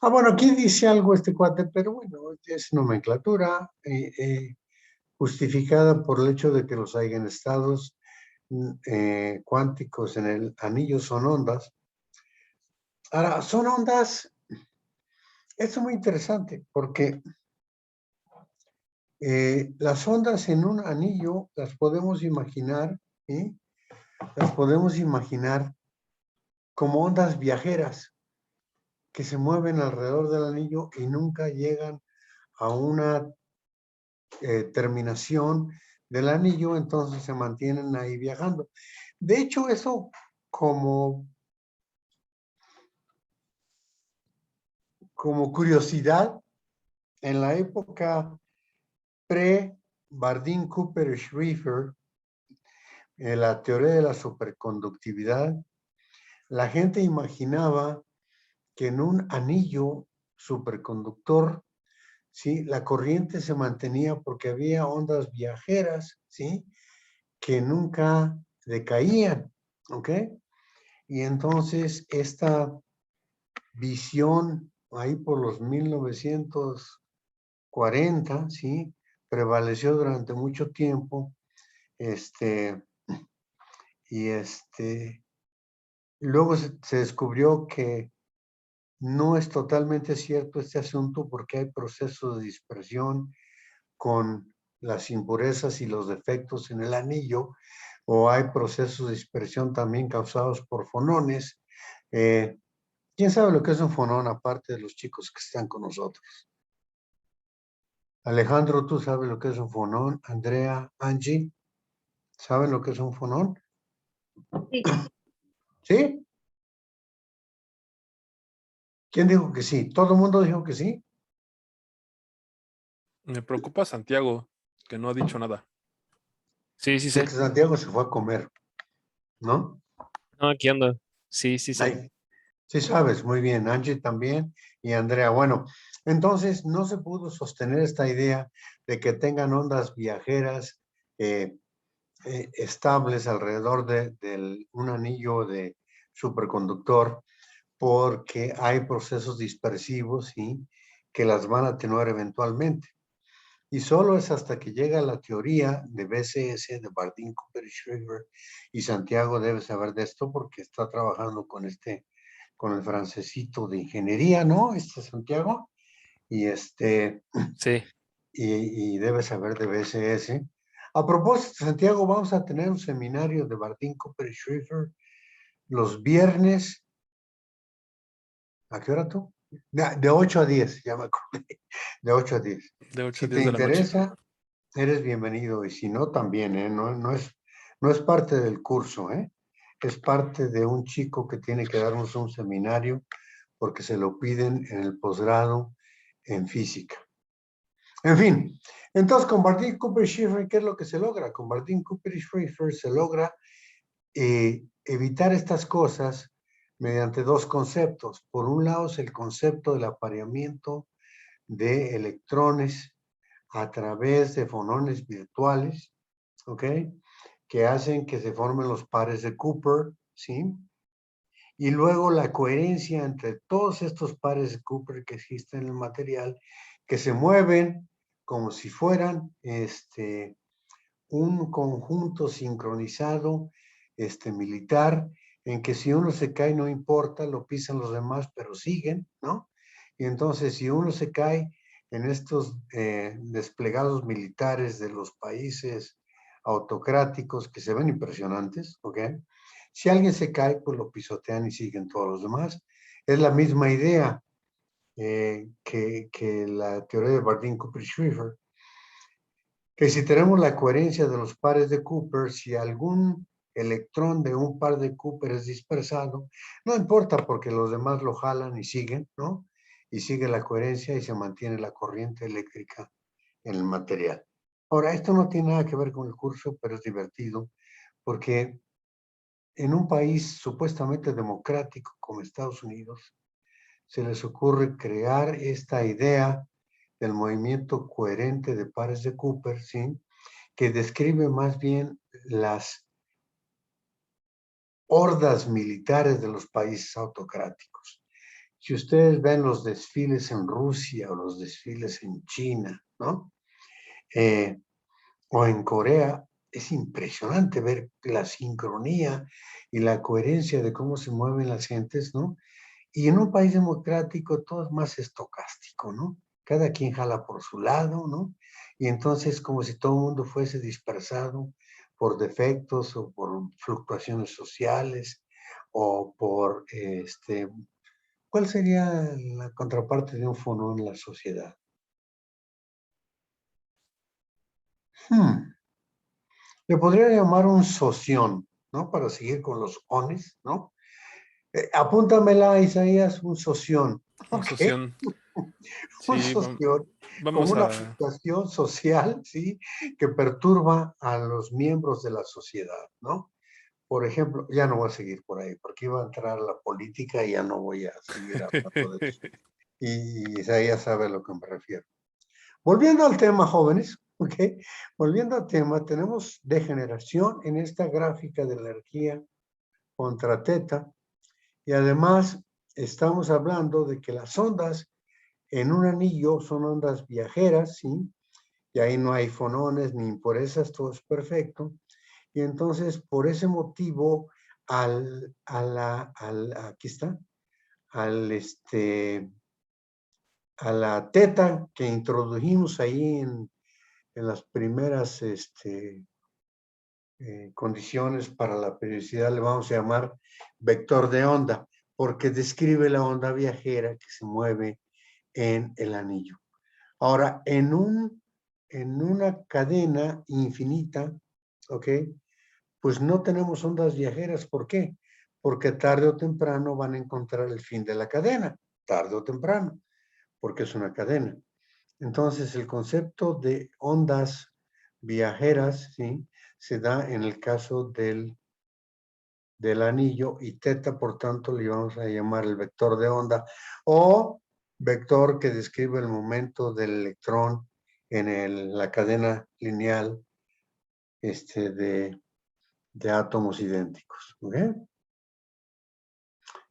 Ah, bueno, aquí dice algo este cuate, pero bueno, es nomenclatura justificada por el hecho de que los eigenestados cuánticos en el anillo son ondas. Ahora, son ondas, esto es muy interesante porque las ondas en un anillo las podemos imaginar, ¿sí? Las podemos imaginar como ondas viajeras que se mueven alrededor del anillo y nunca llegan a una terminación del anillo, entonces se mantienen ahí viajando. De hecho, eso como curiosidad, en la época pre-Bardeen-Cooper-Schrieffer, la teoría de la superconductividad, la gente imaginaba que en un anillo superconductor, ¿sí? La corriente se mantenía porque había ondas viajeras, ¿sí? Que nunca decaían, ¿ok? Y entonces esta visión ahí por los 1940, ¿sí? Prevaleció durante mucho tiempo, y luego se descubrió que no es totalmente cierto este asunto porque hay procesos de dispersión con las impurezas y los defectos en el anillo, o hay procesos de dispersión también causados por fonones. ¿Quién sabe lo que es un fonón aparte de los chicos que están con nosotros? Alejandro, ¿tú sabes lo que es un fonón? Andrea, Angie, ¿saben lo que es un fonón? Sí. ¿Sí? ¿Quién dijo que sí? ¿Todo el mundo dijo que sí? Me preocupa Santiago, que no ha dicho nada. Sí, sí Sé sé. que Santiago se fue a comer, ¿no? No, aquí ando. Sí, sí sé. Ay, sí sabes, muy bien. Angie también y Andrea. Bueno, entonces no se pudo sostener esta idea de que tengan ondas viajeras estables alrededor de un anillo de superconductor, porque hay procesos dispersivos, ¿sí? Que las van a atenuar eventualmente. Y solo es hasta que llega la teoría de BCS, de Bardeen, Cooper y Schrieffer, y Santiago debe saber de esto porque está trabajando con el francesito de ingeniería, ¿no? Santiago, y Sí. y debe saber de BCS. A propósito, Santiago, vamos a tener un seminario de Bardeen, Cooper y Schrieffer los viernes. ¿A qué hora tú? De 8 a 10, ya me acordé. De 8 a 10. De 8 a Si te 10 de la noche. interesa, eres bienvenido. Y si no, también, ¿eh? No es parte del curso, ¿eh? Es parte de un chico que tiene que darnos un seminario porque se lo piden en el posgrado en física. En fin, entonces con Bardeen, Cooper y Schrieffer, ¿qué es lo que se logra? Con Bardeen, Cooper y Schrieffer se logra evitar estas cosas mediante dos conceptos. Por un lado es el concepto del apareamiento de electrones a través de fonones virtuales, ¿ok? Que hacen que se formen los pares de Cooper, ¿sí? Y luego la coherencia entre todos estos pares de Cooper que existen en el material, que se mueven como si fueran un conjunto sincronizado militar, en que si uno se cae no importa, lo pisan los demás, pero siguen, ¿no? Y entonces si uno se cae en estos desplegados militares de los países autocráticos que se ven impresionantes, ¿ok? Si alguien se cae, pues lo pisotean y siguen todos los demás. Es la misma idea que la teoría de Bardeen, Cooper y Schrieffer. que si tenemos la coherencia de los pares de Cooper, si algún electrón de un par de Cooper es dispersado, no importa porque los demás lo jalan y siguen, ¿no? Y sigue la coherencia y se mantiene la corriente eléctrica en el material. Ahora, esto no tiene nada que ver con el curso, pero es divertido porque en un país supuestamente democrático como Estados Unidos, se les ocurre crear esta idea del movimiento coherente de pares de Cooper, ¿sí? Que describe más bien las hordas militares de los países autocráticos. Si ustedes ven los desfiles en Rusia o los desfiles en China, ¿no? O en Corea, es impresionante ver la sincronía y la coherencia de cómo se mueven las gentes, ¿no? Y en un país democrático todo es más estocástico, ¿no? Cada quien jala por su lado, ¿no? Y entonces como si todo el mundo fuese dispersado por defectos o por fluctuaciones sociales o por, ¿cuál sería la contraparte de un fono en la sociedad? Le podría llamar un soción, ¿no? Para seguir con los ones, ¿no? Apúntamela, Isaías, un soción. Un ¿Ok? soción. Un Sí, soción como vamos una a... fluctuación social, ¿sí? Que perturba a los miembros de la sociedad, ¿no? Por ejemplo, ya no voy a seguir por ahí, porque iba a entrar la política y ya no voy a seguir hablando de eso. Y Isaías sabe a lo que me refiero. Volviendo al tema, jóvenes, ¿ok? Volviendo al tema, tenemos degeneración en esta gráfica de la energía contra teta, y además estamos hablando de que las ondas en un anillo son ondas viajeras, ¿sí? Y ahí no hay fonones ni impurezas, todo es perfecto. Y entonces, por ese motivo, aquí está, a la teta que introdujimos ahí en las primeras condiciones para la periodicidad, le vamos a llamar vector de onda, porque describe la onda viajera que se mueve en el anillo. Ahora, en una cadena infinita, ¿ok? Pues no tenemos ondas viajeras. ¿Por qué? Porque tarde o temprano van a encontrar el fin de la cadena, tarde o temprano, porque es una cadena. Entonces, el concepto de ondas viajeras, ¿sí? Se da en el caso del anillo y teta, por tanto, le vamos a llamar el vector de onda o vector que describe el momento del electrón en la cadena lineal de átomos idénticos. ¿Ok?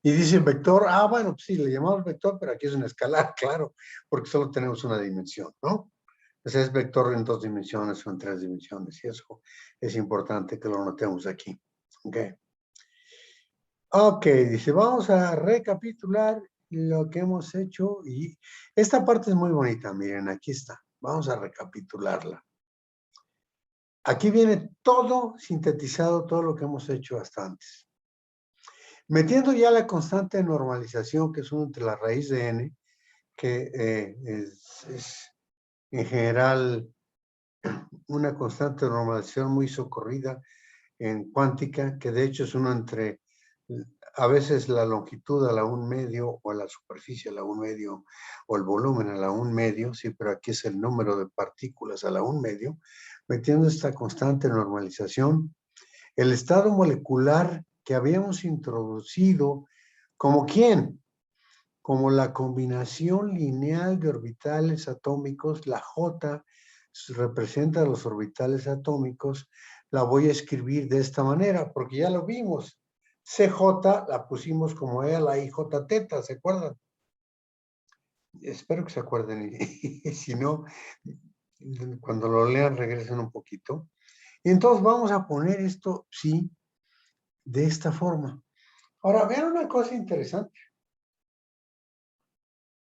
Y dice vector, bueno, pues sí, le llamamos vector, pero aquí es un escalar, claro, porque solo tenemos una dimensión, ¿no? Entonces es vector en 2 dimensiones o en 3 dimensiones, y eso es importante que lo notemos aquí. ¿Ok? Ok, dice, vamos a recapitular lo que hemos hecho y esta parte es muy bonita, miren, aquí está. Vamos a recapitularla. Aquí viene todo sintetizado, todo lo que hemos hecho hasta antes. Metiendo ya la constante de normalización, que es 1 entre la raíz de n, que es en general una constante de normalización muy socorrida en cuántica, que de hecho es 1 entre, a veces la longitud a la 1/2 o la superficie a la 1/2 o el volumen a la 1/2, sí, pero aquí es el número de partículas a la 1/2, metiendo esta constante de normalización, el estado molecular que habíamos introducido, ¿como quién? Como la combinación lineal de orbitales atómicos, la J representa los orbitales atómicos, la voy a escribir de esta manera, porque ya lo vimos. CJ la pusimos como era la IJ teta, ¿se acuerdan? Espero que se acuerden, y si no, cuando lo lean regresen un poquito. Y entonces vamos a poner esto, sí, de esta forma. Ahora, vean una cosa interesante.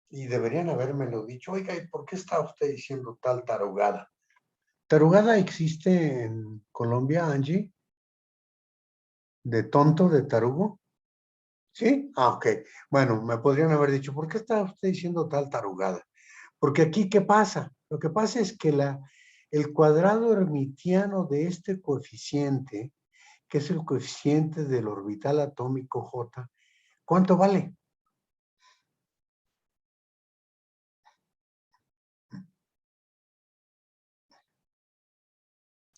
Y deberían habérmelo dicho. Oiga, ¿y por qué está usted diciendo tal tarugada? ¿Tarugada existe en Colombia, Angie? ¿De tonto, de tarugo? ¿Sí? Ok. Bueno, me podrían haber dicho, ¿por qué está usted diciendo tal tarugada? Porque aquí, ¿qué pasa? Lo que pasa es que El cuadrado hermitiano de este coeficiente, que es el coeficiente del orbital atómico J, ¿cuánto vale?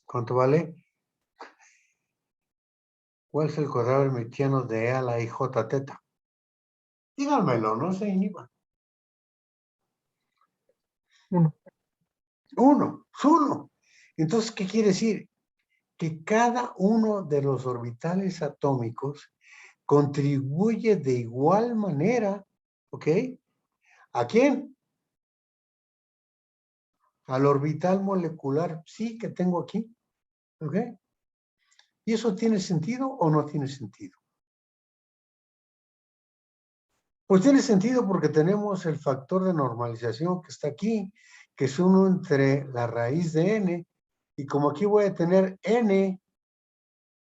¿Cuánto vale? ¿Cuál es el cuadrado hermitiano de E a la IJ teta? Díganmelo, no se inhiban. 1. 1, es 1. Entonces, ¿qué quiere decir? Que cada uno de los orbitales atómicos contribuye de igual manera, ¿ok? ¿A quién? Al orbital molecular psi que tengo aquí, ¿ok? ¿Y eso tiene sentido o no tiene sentido? Pues tiene sentido porque tenemos el factor de normalización que está aquí, que es 1 entre la raíz de n, y como aquí voy a tener n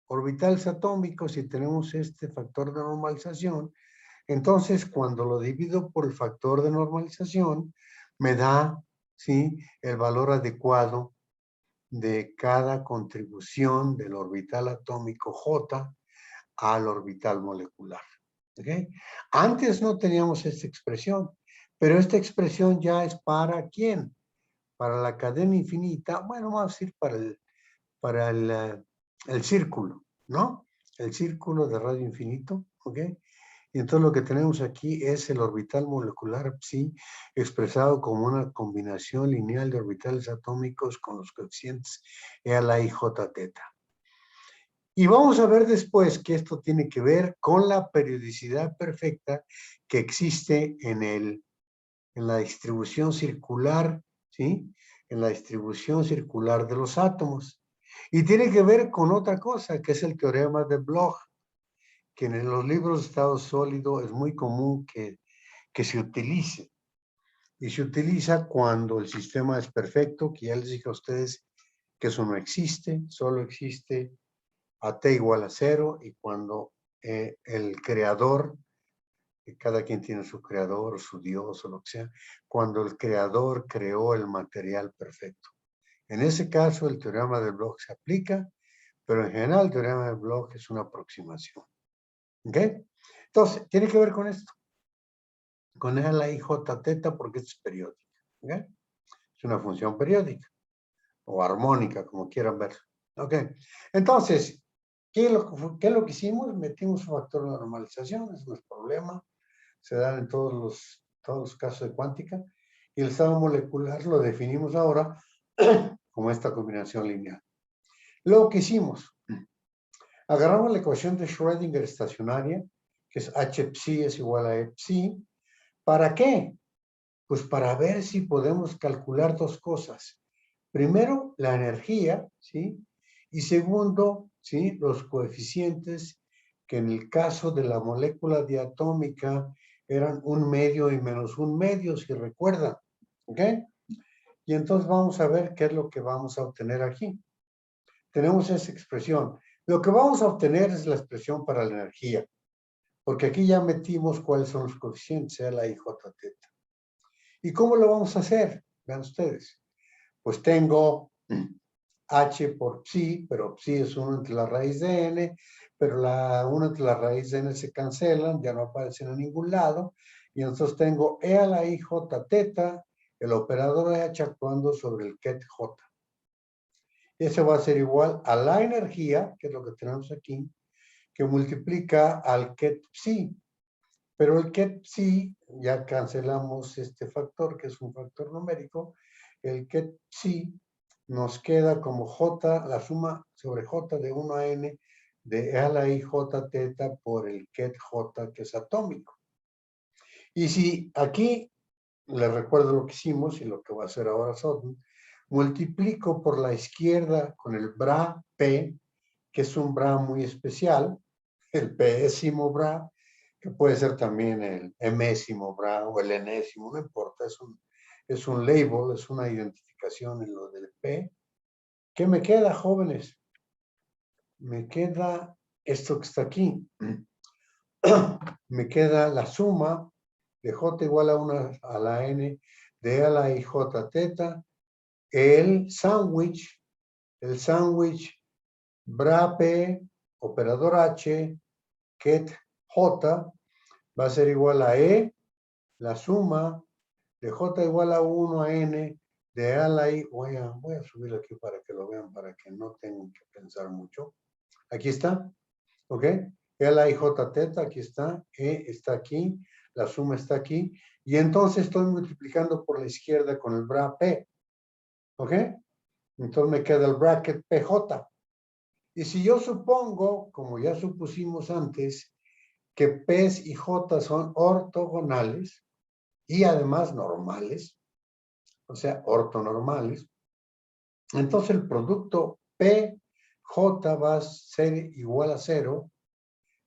orbitales atómicos y tenemos este factor de normalización, entonces cuando lo divido por el factor de normalización, me da, ¿sí?, el valor adecuado de cada contribución del orbital atómico J al orbital molecular. ¿Okay? Antes no teníamos esta expresión, pero esta expresión ya es ¿para quién? Para la cadena infinita, bueno, vamos a decir para el círculo, ¿no? El círculo de radio infinito, ¿ok? Y entonces lo que tenemos aquí es el orbital molecular psi expresado como una combinación lineal de orbitales atómicos con los coeficientes E a la I, J, teta. Y vamos a ver después que esto tiene que ver con la periodicidad perfecta que existe en la distribución circular, ¿sí? En la distribución circular de los átomos. Y tiene que ver con otra cosa, que es el teorema de Bloch, que en los libros de estado sólido es muy común que se utilice. Y se utiliza cuando el sistema es perfecto, que ya les dije a ustedes que eso no existe, solo existe a t igual a 0, y cuando el creador, que cada quien tiene su creador, su Dios o lo que sea, cuando el creador creó el material perfecto. En ese caso, el teorema de Bloch se aplica, pero en general el teorema de Bloch es una aproximación. ¿Ok? Entonces, tiene que ver con esto. Con la IJ teta porque es periódica. ¿Ok? Es una función periódica o armónica, como quieran ver. ¿Ok? Entonces, ¿qué es lo que hicimos? Metimos un factor de normalización, eso no es problema. Se dan en todos los casos de cuántica. Y el estado molecular lo definimos ahora como esta combinación lineal. Lo que hicimos, agarramos la ecuación de Schrödinger estacionaria, que es H psi es igual a E psi. ¿Para qué? Pues para ver si podemos calcular dos cosas. Primero, la energía, ¿sí? Y segundo, ¿sí?, los coeficientes que en el caso de la molécula diatómica eran 1 medio y menos 1 medio, si recuerdan. ¿Ok? Y entonces vamos a ver qué es lo que vamos a obtener aquí. Tenemos esa expresión. Lo que vamos a obtener es la expresión para la energía, porque aquí ya metimos cuáles son los coeficientes, sea la I, J, teta. ¿Y cómo lo vamos a hacer? Vean ustedes. Pues tengo H por psi, pero psi es 1 entre la raíz de n, pero la 1 entre la raíz de n se cancelan, ya no aparecen en ningún lado, y entonces tengo E a la I, J, teta, el operador de H actuando sobre el ket J. Eso va a ser igual a la energía, que es lo que tenemos aquí, que multiplica al ket psi. Pero el ket psi, ya cancelamos este factor, que es un factor numérico, el ket psi nos queda como J, la suma sobre J de 1 a n de E a la I, J, teta por el ket J, que es atómico. Y si aquí, les recuerdo lo que hicimos y lo que va a hacer ahora Sodden, multiplico por la izquierda con el bra P, que es un bra muy especial, el pésimo bra, que puede ser también el emésimo bra o el enésimo, no importa, es un label, es una identificación en lo del P. ¿Qué me queda, jóvenes? Me queda esto que está aquí. Me queda la suma de J igual a 1 a la N de E a la I, J, teta, el sándwich bra P, operador H, ket J, va a ser igual a E, la suma de J igual a 1 a N, de A a la I. Voy a subirlo aquí para que lo vean, para que no tengan que pensar mucho. Aquí está, ¿ok? E a la I J teta, aquí está, E está aquí, la suma está aquí, y entonces estoy multiplicando por la izquierda con el bra P, ¿ok? Entonces me queda el bracket PJ. Y si yo supongo, como ya supusimos antes, que P y J son ortogonales y además normales, o sea, ortonormales, entonces el producto PJ va a ser igual a 0,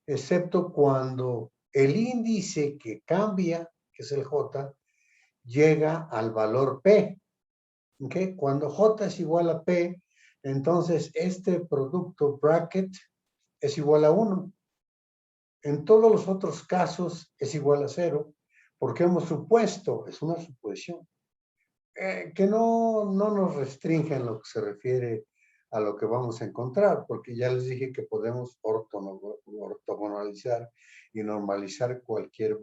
excepto cuando el índice que cambia, que es el J, llega al valor P. ¿Okay? Cuando J es igual a P, entonces este producto bracket es igual a 1. En todos los otros casos es igual a 0, porque hemos supuesto, es una suposición, que no nos restringe en lo que se refiere a lo que vamos a encontrar, porque ya les dije que podemos ortogonalizar y normalizar cualquier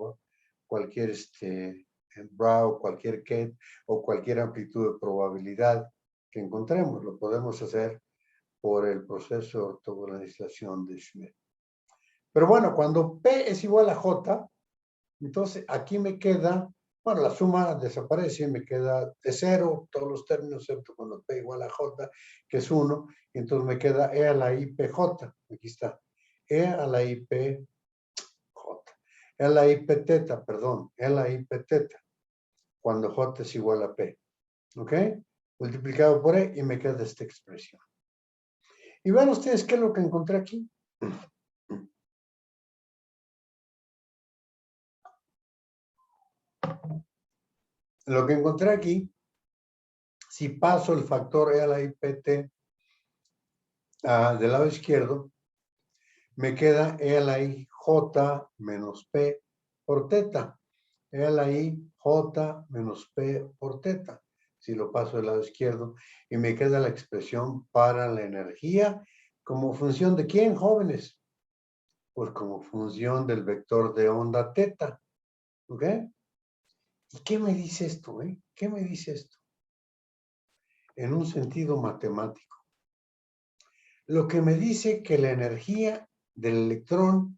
bra o cualquier ket o cualquier amplitud de probabilidad que encontremos. Lo podemos hacer por el proceso de ortogonalización de Schmidt. Pero bueno, cuando P es igual a J, entonces aquí me queda, bueno, la suma desaparece, me queda de 0 todos los términos, excepto cuando P igual a J, que es 1, y entonces me queda E a la I PJ, aquí está, E a la I PJ, E a la I P teta, perdón, E a la I P teta, cuando J es igual a P, ¿ok? Multiplicado por E y me queda esta expresión. Y vean ustedes qué es lo que encontré aquí. Lo que encontré aquí, si paso el factor E a la IPT del lado izquierdo, me queda E a la I J menos P por teta. E a la I J menos P por teta. Si lo paso del lado izquierdo. Y me queda la expresión para la energía como función de ¿quién, jóvenes? Pues como función del vector de onda teta. ¿Ok? ¿Y qué me dice esto? ¿Qué me dice esto? En un sentido matemático. Lo que me dice que la energía del electrón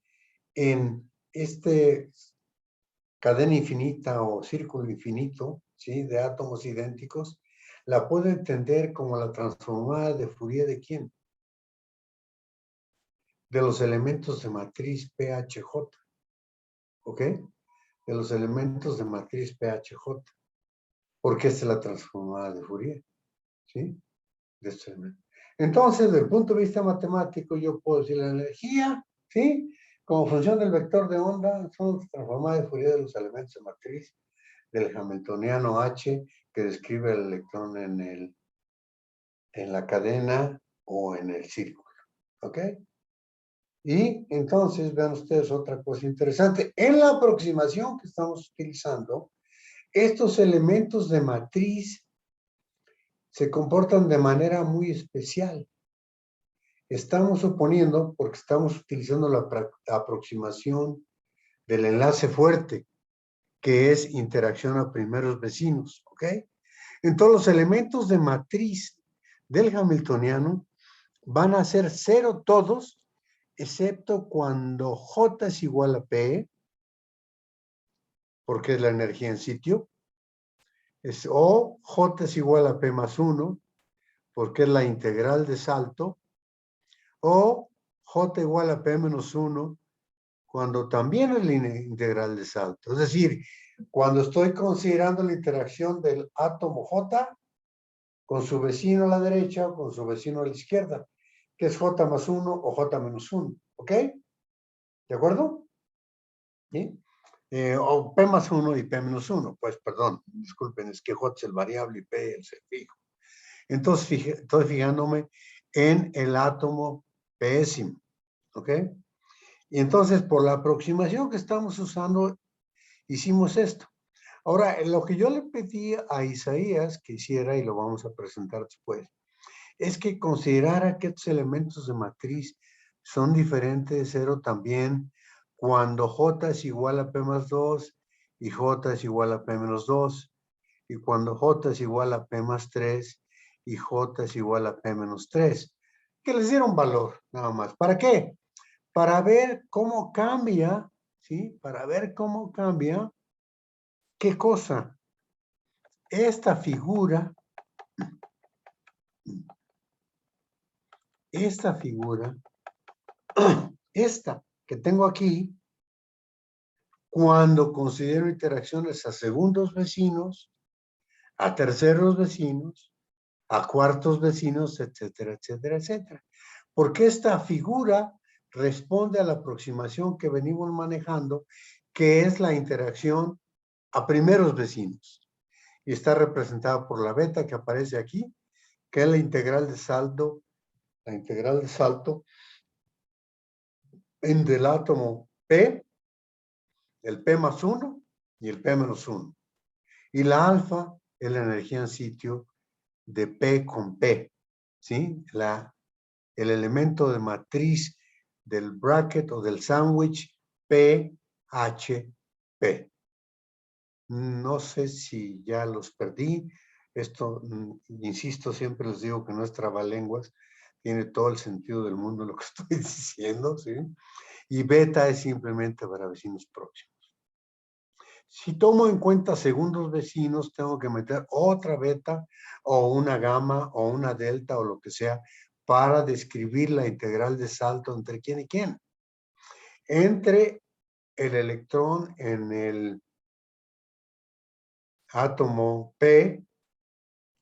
en este cadena infinita o círculo infinito, ¿sí? De átomos idénticos, la puedo entender como la transformada de Fourier ¿de quién? De los elementos de matriz PHJ. ¿Ok? De los elementos de matriz PHJ. Porque esta es la transformada de Fourier. ¿Sí? De este elemento. Entonces, desde el punto de vista matemático, yo puedo decir la energía, ¿sí? Como función del vector de onda, son transformadas de Fourier de los elementos de matriz del hamiltoniano H, que describe el electrón en la cadena o en el círculo. ¿Ok? Y entonces, vean ustedes otra cosa interesante. En la aproximación que estamos utilizando, estos elementos de matriz se comportan de manera muy especial. Estamos suponiendo, porque estamos utilizando la aproximación del enlace fuerte, que es interacción a primeros vecinos, ¿ok? Entonces, los elementos de matriz del hamiltoniano van a ser 0 todos, excepto cuando J es igual a P, porque es la energía en sitio, o J es igual a P más 1, porque es la integral de salto, o J igual a P menos 1, cuando también es la integral de salto. Es decir, cuando estoy considerando la interacción del átomo J con su vecino a la derecha o con su vecino a la izquierda, que es J más 1 o J menos 1. ¿Ok? ¿De acuerdo? ¿Sí? O P más 1 y P menos 1. Pues, perdón, disculpen, es que J es el variable y P es el fijo. Entonces, estoy fijándome en el átomo pésimo. ¿Ok? Y entonces, por la aproximación que estamos usando, hicimos esto. Ahora, lo que yo le pedí a Isaías que hiciera, y lo vamos a presentar después, es que considerara que estos elementos de matriz son diferentes de cero también cuando J es igual a P más 2 y J es igual a P menos 2, y cuando J es igual a P más 3 y J es igual a P menos 3. Que les diera un valor, nada más. ¿Para qué? Para ver cómo cambia, ¿sí? Para ver cómo cambia, ¿qué cosa? Esta figura, esta que tengo aquí, cuando considero interacciones a segundos vecinos, a terceros vecinos, a cuartos vecinos, etcétera, etcétera, etcétera. Porque esta figura responde a la aproximación que venimos manejando, que es la interacción a primeros vecinos. Y está representada por la beta que aparece aquí, que es la integral de salto entre el átomo P, el P más 1 y el P menos 1. Y la alfa es la energía en sitio de P con P, ¿sí? El elemento de matriz del bracket o del sándwich PHP. No sé si ya los perdí. Esto, insisto, siempre les digo que no es trabalenguas. Tiene todo el sentido del mundo lo que estoy diciendo, ¿sí? Y beta es simplemente para vecinos próximos. Si tomo en cuenta segundos vecinos, tengo que meter otra beta o una gamma o una delta o lo que sea para describir la integral de salto entre quién y quién. Entre el electrón en el átomo P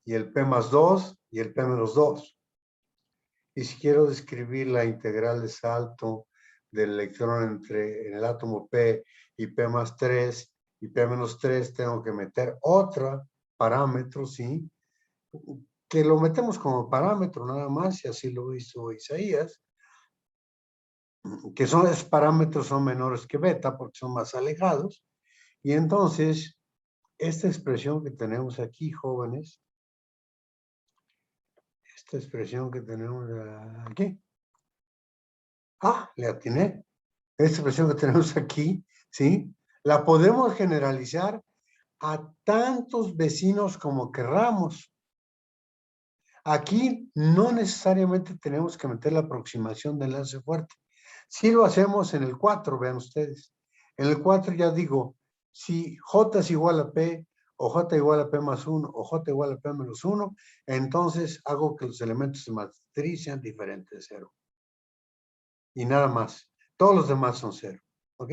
y el P más 2 y el P menos 2. Y si quiero describir la integral de salto del electrón entre el átomo P y P más 3 y P menos 3, tengo que meter otro parámetro, ¿sí? Que lo metemos como parámetro nada más, y así lo hizo Isaías, que esos parámetros son menores que beta porque son más alejados. Y entonces, esta expresión que tenemos aquí, jóvenes, esta expresión que tenemos aquí, le atiné. Esta expresión que tenemos aquí, ¿sí? La podemos generalizar a tantos vecinos como querramos. Aquí no necesariamente tenemos que meter la aproximación de enlace fuerte. Si lo hacemos en el 4, vean ustedes. En el 4 ya digo, si J es igual a P, o J igual a P más 1, o J igual a P menos 1, entonces hago que los elementos de matriz sean diferentes de 0. Y nada más. Todos los demás son 0. ¿Ok?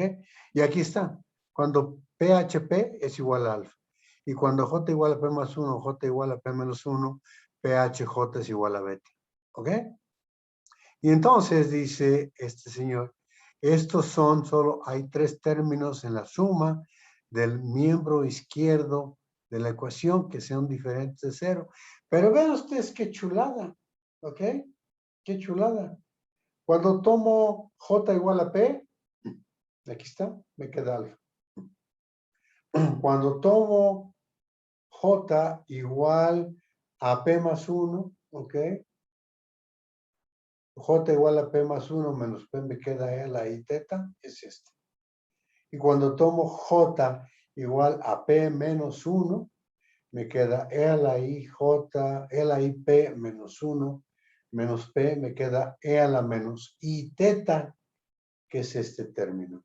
Y aquí está. Cuando PHP es igual a alfa. Y cuando J igual a P más 1, J igual a P menos 1, PHJ es igual a beta. ¿Ok? Y entonces dice este señor, estos son solo, hay 3 términos en la suma del miembro izquierdo de la ecuación que sean diferentes de 0. Pero vean ustedes qué chulada. ¿Ok? Qué chulada. Cuando tomo J igual a P, aquí está, me queda alfa. Cuando tomo J igual a P más 1, ¿ok? J igual a P más 1 menos P me queda E a la I teta, es este. Y cuando tomo J igual a P menos 1, me queda E a la I J, E a la I P menos 1, menos P, me queda E a la menos I teta, que es este término.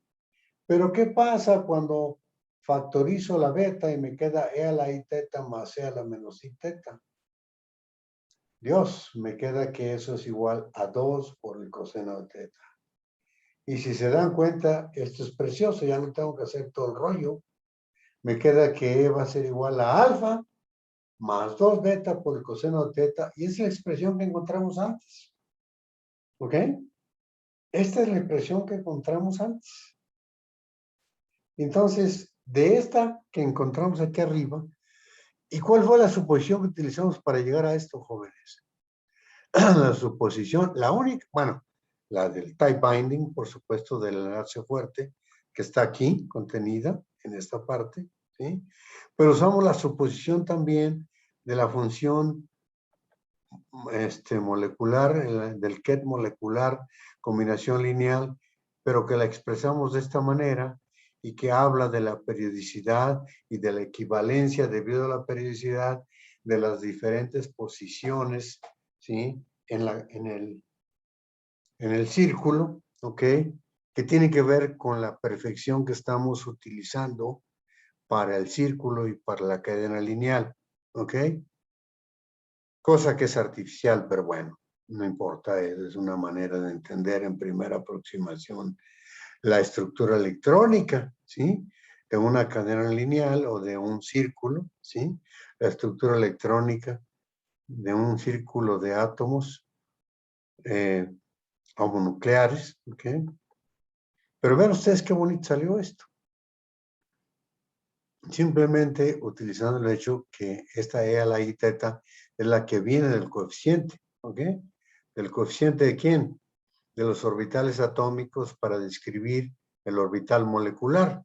Pero ¿qué pasa cuando factorizo la beta y me queda E a la I teta más E a la menos I teta? Dios, me queda que eso es igual a 2 por el coseno de teta. Y si se dan cuenta, esto es precioso, ya no tengo que hacer todo el rollo. Me queda que E va a ser igual a alfa más 2 beta por el coseno de teta, y es la expresión que encontramos antes. ¿Ok? Esta es la expresión que encontramos antes. Entonces, de esta que encontramos aquí arriba, ¿y cuál fue la suposición que utilizamos para llegar a esto, jóvenes? La suposición, la única, bueno, la del tie binding, por supuesto, del enlace fuerte, que está aquí, contenida en esta parte, ¿sí? Pero usamos la suposición también de la función molecular, del KET molecular, combinación lineal, pero que la expresamos de esta manera y que habla de la periodicidad y de la equivalencia debido a la periodicidad de las diferentes posiciones, ¿sí? En el círculo, ¿ok? Que tiene que ver con la perfección que estamos utilizando para el círculo y para la cadena lineal, ¿ok? Cosa que es artificial, pero bueno, no importa, es una manera de entender en primera aproximación la estructura electrónica, ¿sí? De una cadena lineal o de un círculo, ¿sí? La estructura electrónica de un círculo de átomos homonucleares, ¿ok? Pero vean ustedes qué bonito salió esto. Simplemente utilizando el hecho que esta E a la I teta es la que viene del coeficiente, ¿ok? ¿Del coeficiente de quién? De los orbitales atómicos para describir el orbital molecular.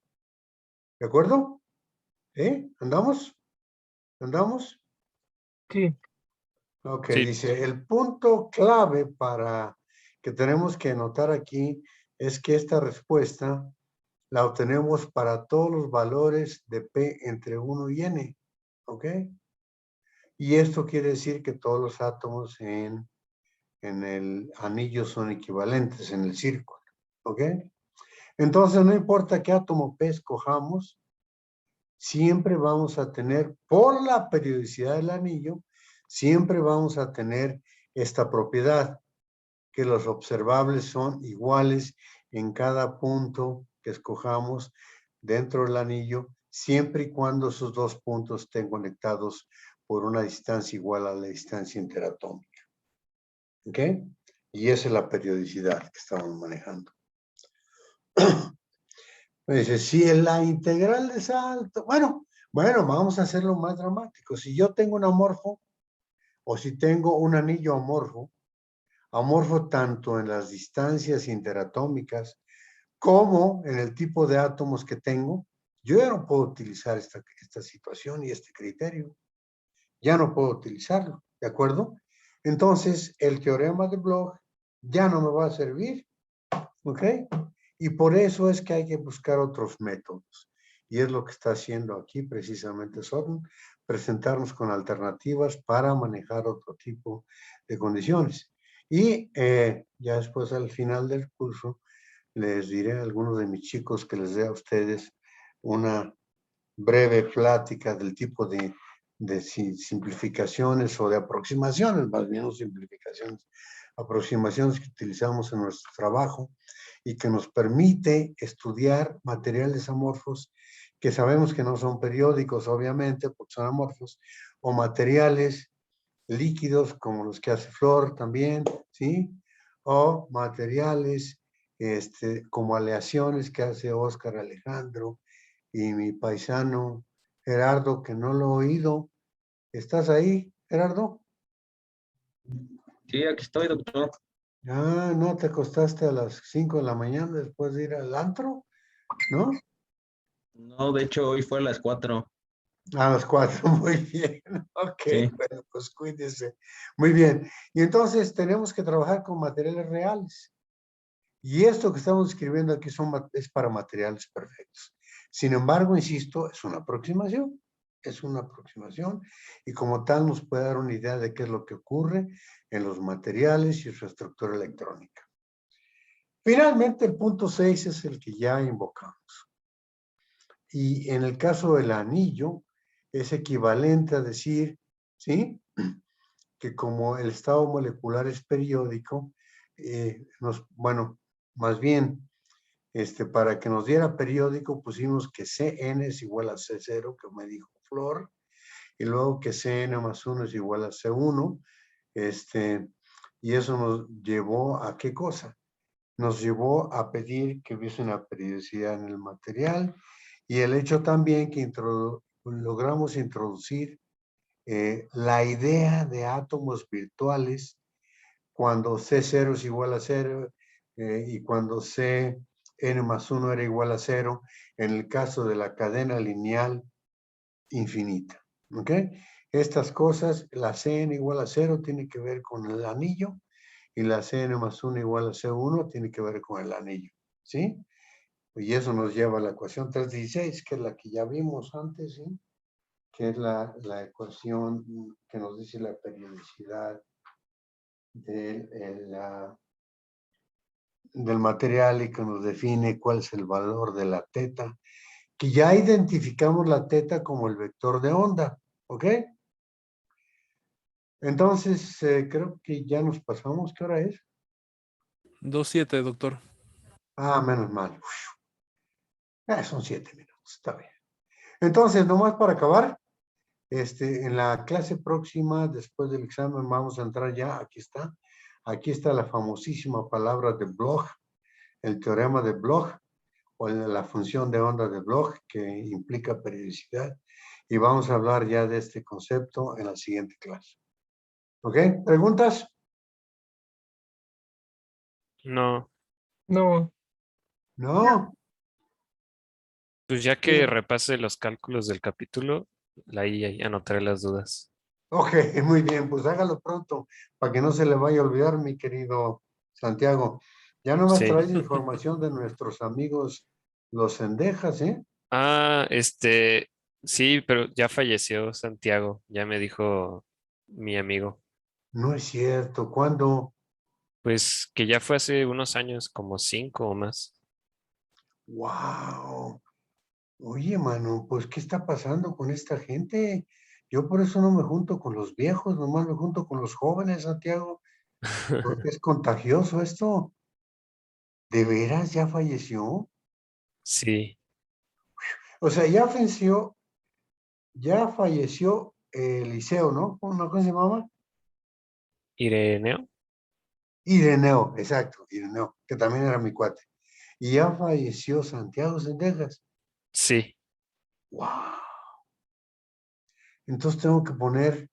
¿De acuerdo? ¿Andamos? ¿Andamos? Sí, Ok, Sí. dice, el punto clave para que tenemos que notar aquí es que esta respuesta la obtenemos para todos los valores de P entre 1 y N, ¿ok? Y esto quiere decir que todos los átomos en el anillo son equivalentes en el círculo, ¿ok? Entonces, no importa qué átomo P escojamos, siempre vamos a tener, por la periodicidad del anillo, siempre vamos a tener esta propiedad, que los observables son iguales en cada punto que escojamos dentro del anillo, siempre y cuando esos dos puntos estén conectados por una distancia igual a la distancia interatómica. ¿Ok? Y esa es la periodicidad que estamos manejando. Me dice, si la integral de salto, bueno, vamos a hacerlo más dramático. Si yo tengo un amorfo, o si tengo un anillo amorfo tanto en las distancias interatómicas como en el tipo de átomos que tengo, yo ya no puedo utilizar esta situación y este criterio. Ya no puedo utilizarlo, ¿de acuerdo? Entonces, el teorema de Bloch ya no me va a servir, ¿ok? Y por eso es que hay que buscar otros métodos. Y es lo que está haciendo aquí precisamente Sorn, presentarnos con alternativas para manejar otro tipo de condiciones. Y ya después al final del curso les diré a algunos de mis chicos que les dé a ustedes una breve plática del tipo de simplificaciones o de aproximaciones, más bien no simplificaciones, aproximaciones que utilizamos en nuestro trabajo y que nos permite estudiar materiales amorfos que sabemos que no son periódicos, obviamente, porque son amorfos, o materiales líquidos como los que hace Flor también, ¿sí? O materiales como aleaciones que hace Óscar Alejandro y mi paisano Gerardo, que no lo he oído. ¿Estás ahí, Gerardo? Sí, aquí estoy, doctor. Ah, ¿no te acostaste a las 5 de la mañana después de ir al antro? ¿No? No, de hecho, hoy fue a las 4. A las 4, muy bien. Ok, Sí. bueno, pues cuídese. Muy bien. Y entonces tenemos que trabajar con materiales reales. Y esto que estamos escribiendo aquí es para materiales perfectos. Sin embargo, insisto, es una aproximación. Es una aproximación y como tal nos puede dar una idea de qué es lo que ocurre en los materiales y su estructura electrónica. Finalmente, el punto 6 es el que ya invocamos. Y en el caso del anillo, es equivalente a decir, ¿sí? Que como el estado molecular es periódico, bueno, más bien, para que nos diera periódico pusimos que Cn es igual a C0, que me dijo Flor, y luego que Cn más 1 es igual a C1, y eso nos llevó a ¿qué cosa? Nos llevó a pedir que hubiese una periodicidad en el material y el hecho también que logramos introducir la idea de átomos virtuales cuando C0 es igual a 0 y cuando Cn más 1 era igual a 0, en el caso de la cadena lineal infinita. ¿Ok? Estas cosas, la Cn igual a 0 tiene que ver con el anillo y la Cn más 1 igual a C1 tiene que ver con el anillo. ¿Sí? Y eso nos lleva a la ecuación 316, que es la que ya vimos antes, ¿sí? Que es la ecuación que nos dice la periodicidad del material y que nos define cuál es el valor de la teta, que ya identificamos la teta como el vector de onda, ¿ok? Entonces, creo que ya nos pasamos. ¿Qué hora es? 2.7, doctor. Ah, menos mal. Son 7 minutos, está bien. Entonces, nomás para acabar, en la clase próxima, después del examen, vamos a entrar ya, aquí está la famosísima palabra de Bloch, el teorema de Bloch, o la función de onda de Bloch, que implica periodicidad, y vamos a hablar ya de este concepto en la siguiente clase. ¿Ok? ¿Preguntas? No, No, No. pues ya que Bien. repase los cálculos del capítulo, ahí anotaré las dudas. Ok, muy bien, pues hágalo pronto, para que no se le vaya a olvidar, mi querido Santiago. Ya no me has Sí. traído información de nuestros amigos los Cendejas, ¿eh? Ah, sí, pero ya falleció Santiago, ya me dijo mi amigo. No es cierto. ¿Cuándo? Pues que ya fue hace unos años, como 5 o más. Wow. Oye, mano, pues, ¿qué está pasando con esta gente? Yo por eso no me junto con los viejos, nomás me junto con los jóvenes, Santiago, porque es contagioso esto. ¿De veras ya falleció? Sí, O sea, ya falleció Eliseo, ¿no? ¿Cómo se llamaba? Ireneo. Ireneo, exacto, Ireneo, que también era mi cuate. Y ya falleció Santiago Sendejas. Sí, ¡Wow! Entonces tengo que poner,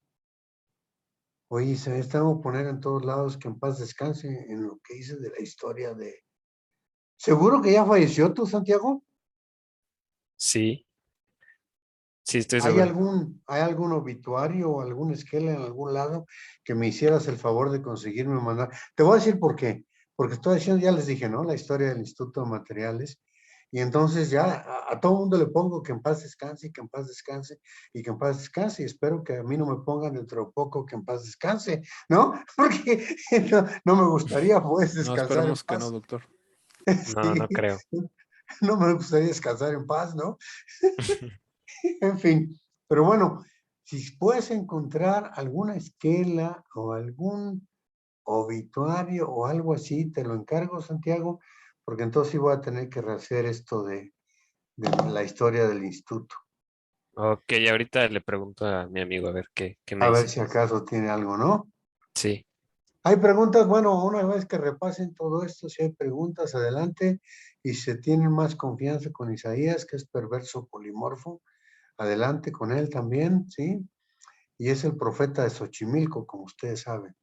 oye, ¿sabes? Tengo que poner en todos lados que en paz descanse en lo que hice de la historia de... ¿Seguro que ya falleció tú, Santiago? sí, sí, estoy ¿Hay seguro. algún obituario o algún esquela en algún lado que me hicieras el favor de conseguirme mandar? Te voy a decir por qué. Porque estoy diciendo, ya les dije, ¿no? La historia del Instituto de Materiales. Y entonces ya a todo mundo le pongo que en paz descanse y que en paz descanse y que en paz descanse. Y espero que a mí no me pongan dentro de poco que en paz descanse, ¿no? Porque no me gustaría pues No, descansar en esperemos que no, paz. doctor. No, no Sí, creo. no me gustaría descansar en paz, ¿no? En fin, pero bueno, si puedes encontrar alguna esquela o algún obituario o algo así, te lo encargo, Santiago, porque entonces sí voy a tener que rehacer esto de la historia del instituto. Ok, ahorita le pregunto a mi amigo a ver qué me A ver dice. si acaso tiene algo, ¿no? Sí, Hay preguntas, bueno, una vez que repasen todo esto, si hay preguntas, adelante. Y si se tienen más confianza con Isaías, que es perverso polimorfo, adelante con él también, ¿sí? Y es el profeta de Xochimilco, como ustedes saben.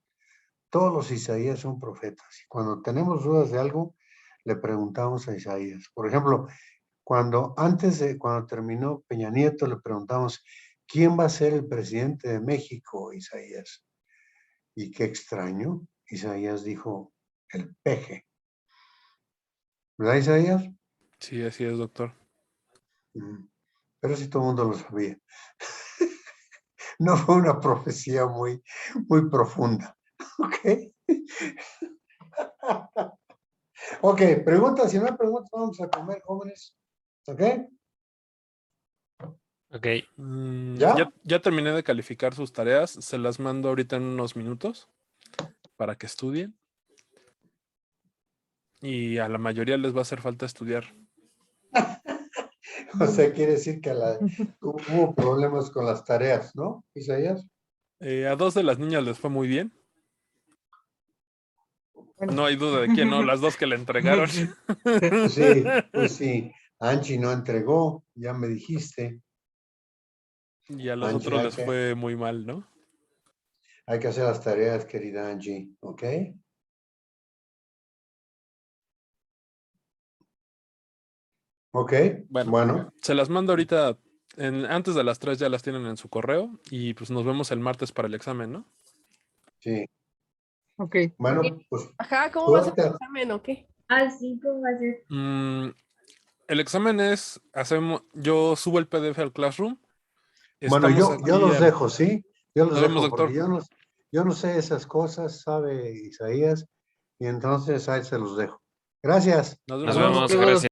Todos los Isaías son profetas. Y cuando tenemos dudas de algo, le preguntamos a Isaías. Por ejemplo, cuando terminó Peña Nieto, le preguntamos, ¿quién va a ser el presidente de México, Isaías? Y qué extraño, Isaías dijo, el peje. ¿Verdad, Isaías? Sí, así es, doctor. Pero sí todo el mundo lo sabía. No fue una profecía muy, muy profunda. ¿Ok? Ok, preguntas. Si no hay preguntas, vamos a comer, jóvenes. ¿Ok? ok, ¿Ya? Ya terminé de calificar sus tareas. Se las mando ahorita en unos minutos para que estudien. Y a la mayoría les va a hacer falta estudiar. O sea, quiere decir que hubo problemas con las tareas, ¿no, Isaías? A 2 de las niñas les fue muy bien. bueno. No hay duda de quién, ¿no? Las 2 que le entregaron. Pues sí. Angie no entregó, ya me dijiste. Y a los Angie, otros les fue muy mal, ¿no? hay que hacer las tareas, querida Angie, ¿ok? Ok, Bueno, bueno. se las mando ahorita antes de las 3 ya las tienen en su correo y pues nos vemos el martes para el examen, ¿no? Sí. Ok. Bueno, pues Ajá, ¿cómo va a ser el suerte. examen o qué? Así como va a ser. El examen es, yo subo el PDF al Classroom. Bueno, Estamos yo aquí los dejo, ¿sí? Yo los Nos vemos, dejo doctor. porque yo no sé esas cosas, sabe Isaías, y entonces ahí se los dejo. Gracias. Nos Nos vemos. vemos, Luego, gracias.